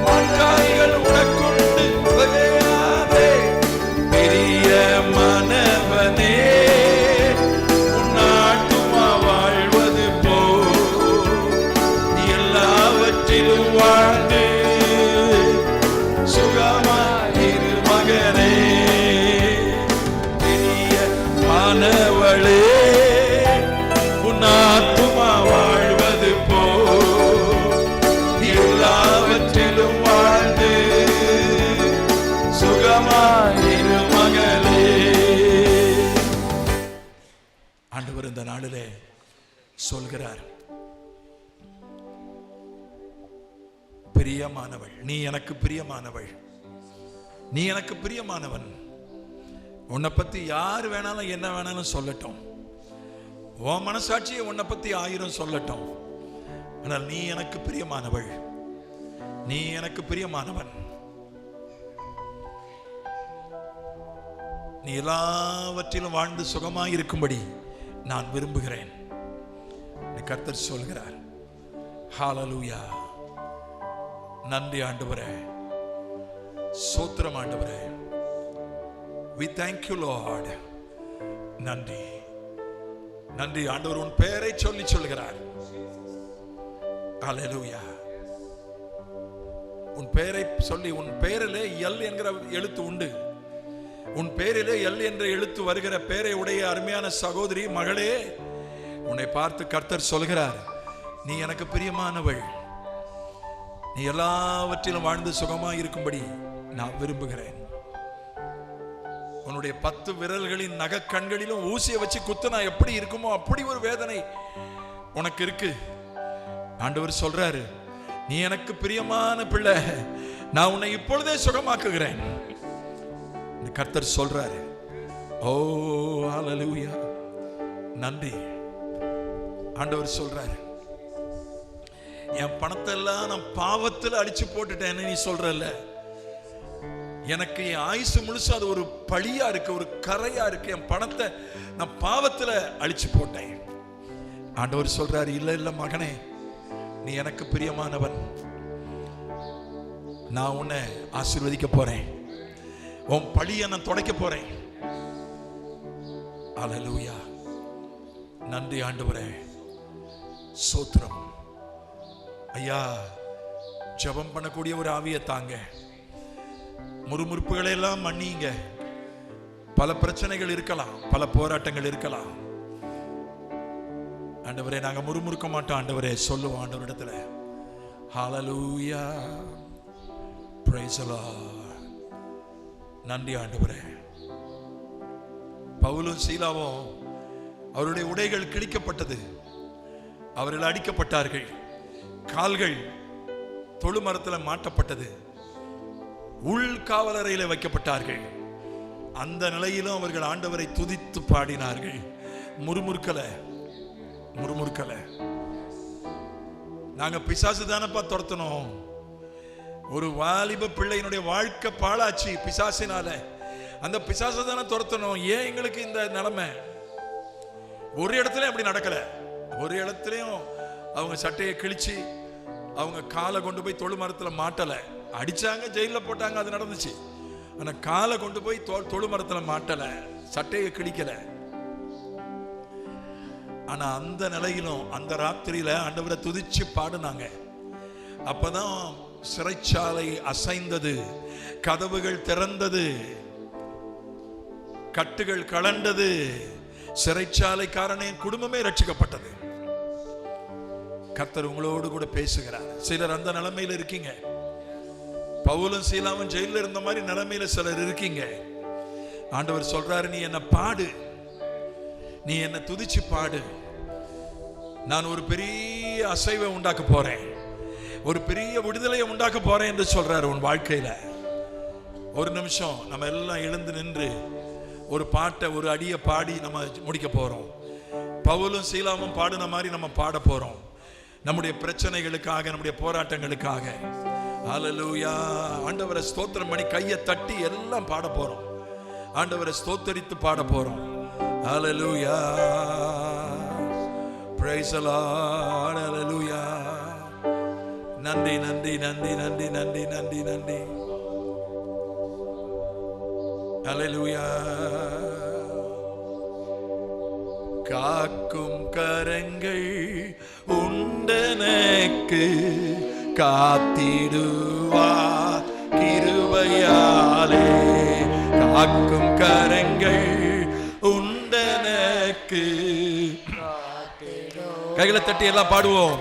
மாற்றாய்கள் உனக்குண்டு வகையாதே, பெரிய மனவனே. உன் ஆத்துமா வாழ்வது போ, எல்லாவற்றிலும் வாழ்ந்து சுகமாயிரு மகனே. பெரிய மாணவளே, உன் ஆத்துமா வாழ்வது போ, எல்லாவற்றிலும் வாழ்ந்து சுகமாயிரு மகளே. ஆண்டவர் இந்த நாளிலே சொல்கிறார், பிரியமானவள், நீ எனக்கு பிரியமானவள், நீ எனக்கு பிரியமானவன். உன்னை பத்தி யார் வேணாலும் என்ன வேணாலும் சொல்லட்டும், உன் மனசாட்சியை உன்னை பத்தி 1000 சொல்லட்டும், ஆனால் நீ எனக்கு பிரியமானவள், நீ எனக்கு பிரியமானவன். நீ எல்லாவற்றிலும் வாழ்ந்து சுகமாய் இருக்கும்படி நான் விரும்புகிறேன். கர்த்தர் சொல்கிறார். ஹல்லேலூயா. நன்றி ஆண்டவரே, ஸ்தோத்திரம் ஆண்டவரே. We thank you Lord. நன்றி நன்றி ஆண்டவர். உன் பெயரை சொல்லி சொல்கிறார். ஹல்லேலூயா. உன் பெயரை சொல்லி, உன் பெயரிலே எல் என்கிற எழுத்து உண்டு. உன் பெயரிலே எல் என்ற எழுத்து வருகிற பெயரை உடைய அருமையான சகோதரி மகளே, உன்னை பார்த்து கர்த்தர் சொல்கிறார், நீ எனக்கு பிரியமானவள், நீ எல்லாவற்றிலும் வாழ்ந்து சுகமாய் இருக்கும்படி நான் விரும்புகிறேன். உன்னுடைய 10 விரல்களின் நகை கண்களிலும் ஊசியை வச்சு குத்துனா எப்படி இருக்குமோ அப்படி ஒரு வேதனை உனக்கு இருக்கு. ஆண்டவர் சொல்றாரு, நீ எனக்கு பிரியமான பிள்ளை, நான் உன்னை இப்பொழுதே சுகமாக்குகிறேன். கர்த்தர் சொல்றாரு. ஓ ஹல்லேலூயா. நன்றி ஆண்டவர் சொல்றாரு, என் பணத்தை எல்லாம் நான் பாவத்தில் அடிச்சு போட்டுட்டேன்னு நீ சொல்றல்ல, எனக்கு என் ஆயுசு முழுசு அது ஒரு பழியா இருக்கு, ஒரு கரையா இருக்கு. என் பணத்தை நான் பாவத்துல அழிச்சு போட்டேன். ஆண்டவர் சொல்றாரு, இல்ல இல்ல மகனே, நீ எனக்கு பிரியமானவன், நான் உன்னை ஆசீர்வதிக்க போறேன், உன் பழியை நான் துடைக்க போறேன். ஹல்லேலூயா. நன்றி ஆண்டவரே, ஸ்தோத்திரம் ஐயா. ஜெபம் பண்ணக்கூடிய ஒரு ஆவியை தாங்க, முறுமுறுப்புகளை எல்லாம் மன்னிங்க. பல பிரச்சனைகள் இருக்கலாம், பல போராட்டங்கள் இருக்கலாம். ஆண்டவரே, நாங்க முறுமுறுக்க மாட்டோம் ஆண்டவரே, சொல்லுவோம் ஆண்டவரிடத்துல. ஹல்லேலூயா. Praise the Lord. நன்றி ஆண்டவரே. பவுலும் சீலாவும் அவருடைய உடைகள் கிழிக்கப்பட்டது, அவர்கள் அடிக்கப்பட்டார்கள், கால்கள் தொழுமரத்தில் மாட்டப்பட்டது, உள் காவலறையில் வைக்கப்பட்டார்கள். அந்த நிலையிலும் அவர்கள் ஆண்டவரை துதித்து பாடினார்கள். முறுமுறுக்கல. நாங்க பிசாசு தானப்பா துரத்தணும். ஒரு வாலிப பிள்ளையினுடைய வாழ்க்கை பாழாச்சு பிசாசினால. அந்த பிசாசு தானே துரத்தணும். ஏன் எங்களுக்கு இந்த நிலைமை? ஒரு இடத்துலயும் அப்படி நடக்கல. ஒரு இடத்துலயும் அவங்க சட்டையை கிழிச்சு அவங்க காலை கொண்டு போய் தொழு மரத்துல மாட்டல. அடிச்சாங்க, ஜெயில போட்டாங்க, அது நடந்துச்சு. ஆனா காலை கொண்டு போய் தொழு மரத்துல மாட்டல, சட்டையை கிழிக்கல. ஆனா அந்த நிலையிலும் அந்த ராத்திரியில ஆண்டவரை துதிச்சு பாடுனாங்க. அப்பதான் சிறைச்சாலை அசைந்தது, கதவுகள் திறந்தது, கட்டுகள் கலண்டது, சிறைச்சாலைக்காரனே குடும்பமே ரட்சிக்கப்பட்டது. கர்த்தர் உங்களோடு கூட பேசுகிறார். சிலர் அந்த நிலைமையில இருக்கீங்க. பவுலும் சீலாவும் ஜெயில இருந்த மாதிரி நிலைமையில சிலர் இருக்கீங்க. ஆண்டவர் சொல்றாரு, நீ என்ன பாடு, நீ என்ன துதிச்சு பாடு, நான் ஒரு பெரிய அசைவை உண்டாக்க போறேன், ஒரு பெரிய விடுதலையை உண்டாக்க போறேன் என்று சொல்றாரு. உன் வாழ்க்கையில ஒரு நிமிஷம் நம்ம எல்லாம் எழுந்து நின்று ஒரு பாட்டை, ஒரு அடியை பாடி நம்ம முடிக்க போறோம். பவுலும் சீலாவும் பாடின மாதிரி நம்ம பாட போறோம். நம்முடைய பிரச்சனைகளுக்காக, நம்முடைய போராட்டங்களுக்காக. ஹல்லேலூயா. ஆண்டவரை ஸ்தோத்திரம் பண்ணி கையை தட்டி எல்லாம் பாட போறோம். ஆண்டவரை ஸ்தோத்தரித்து பாட போறோம். ஹல்லேலூயா. Praise the Lord. Hallelujah. நன்றி நன்றி நன்றி நன்றி நன்றி நன்றி நன்றி. Hallelujah. காக்கும் கரங்கள் உண்டனக்கு காத்திடுவார் கிருபையாலே. காக்கும் கரங்கள் உண்டனக்கு. கைகளை தட்டி எல்லாம் பாடுவோம்.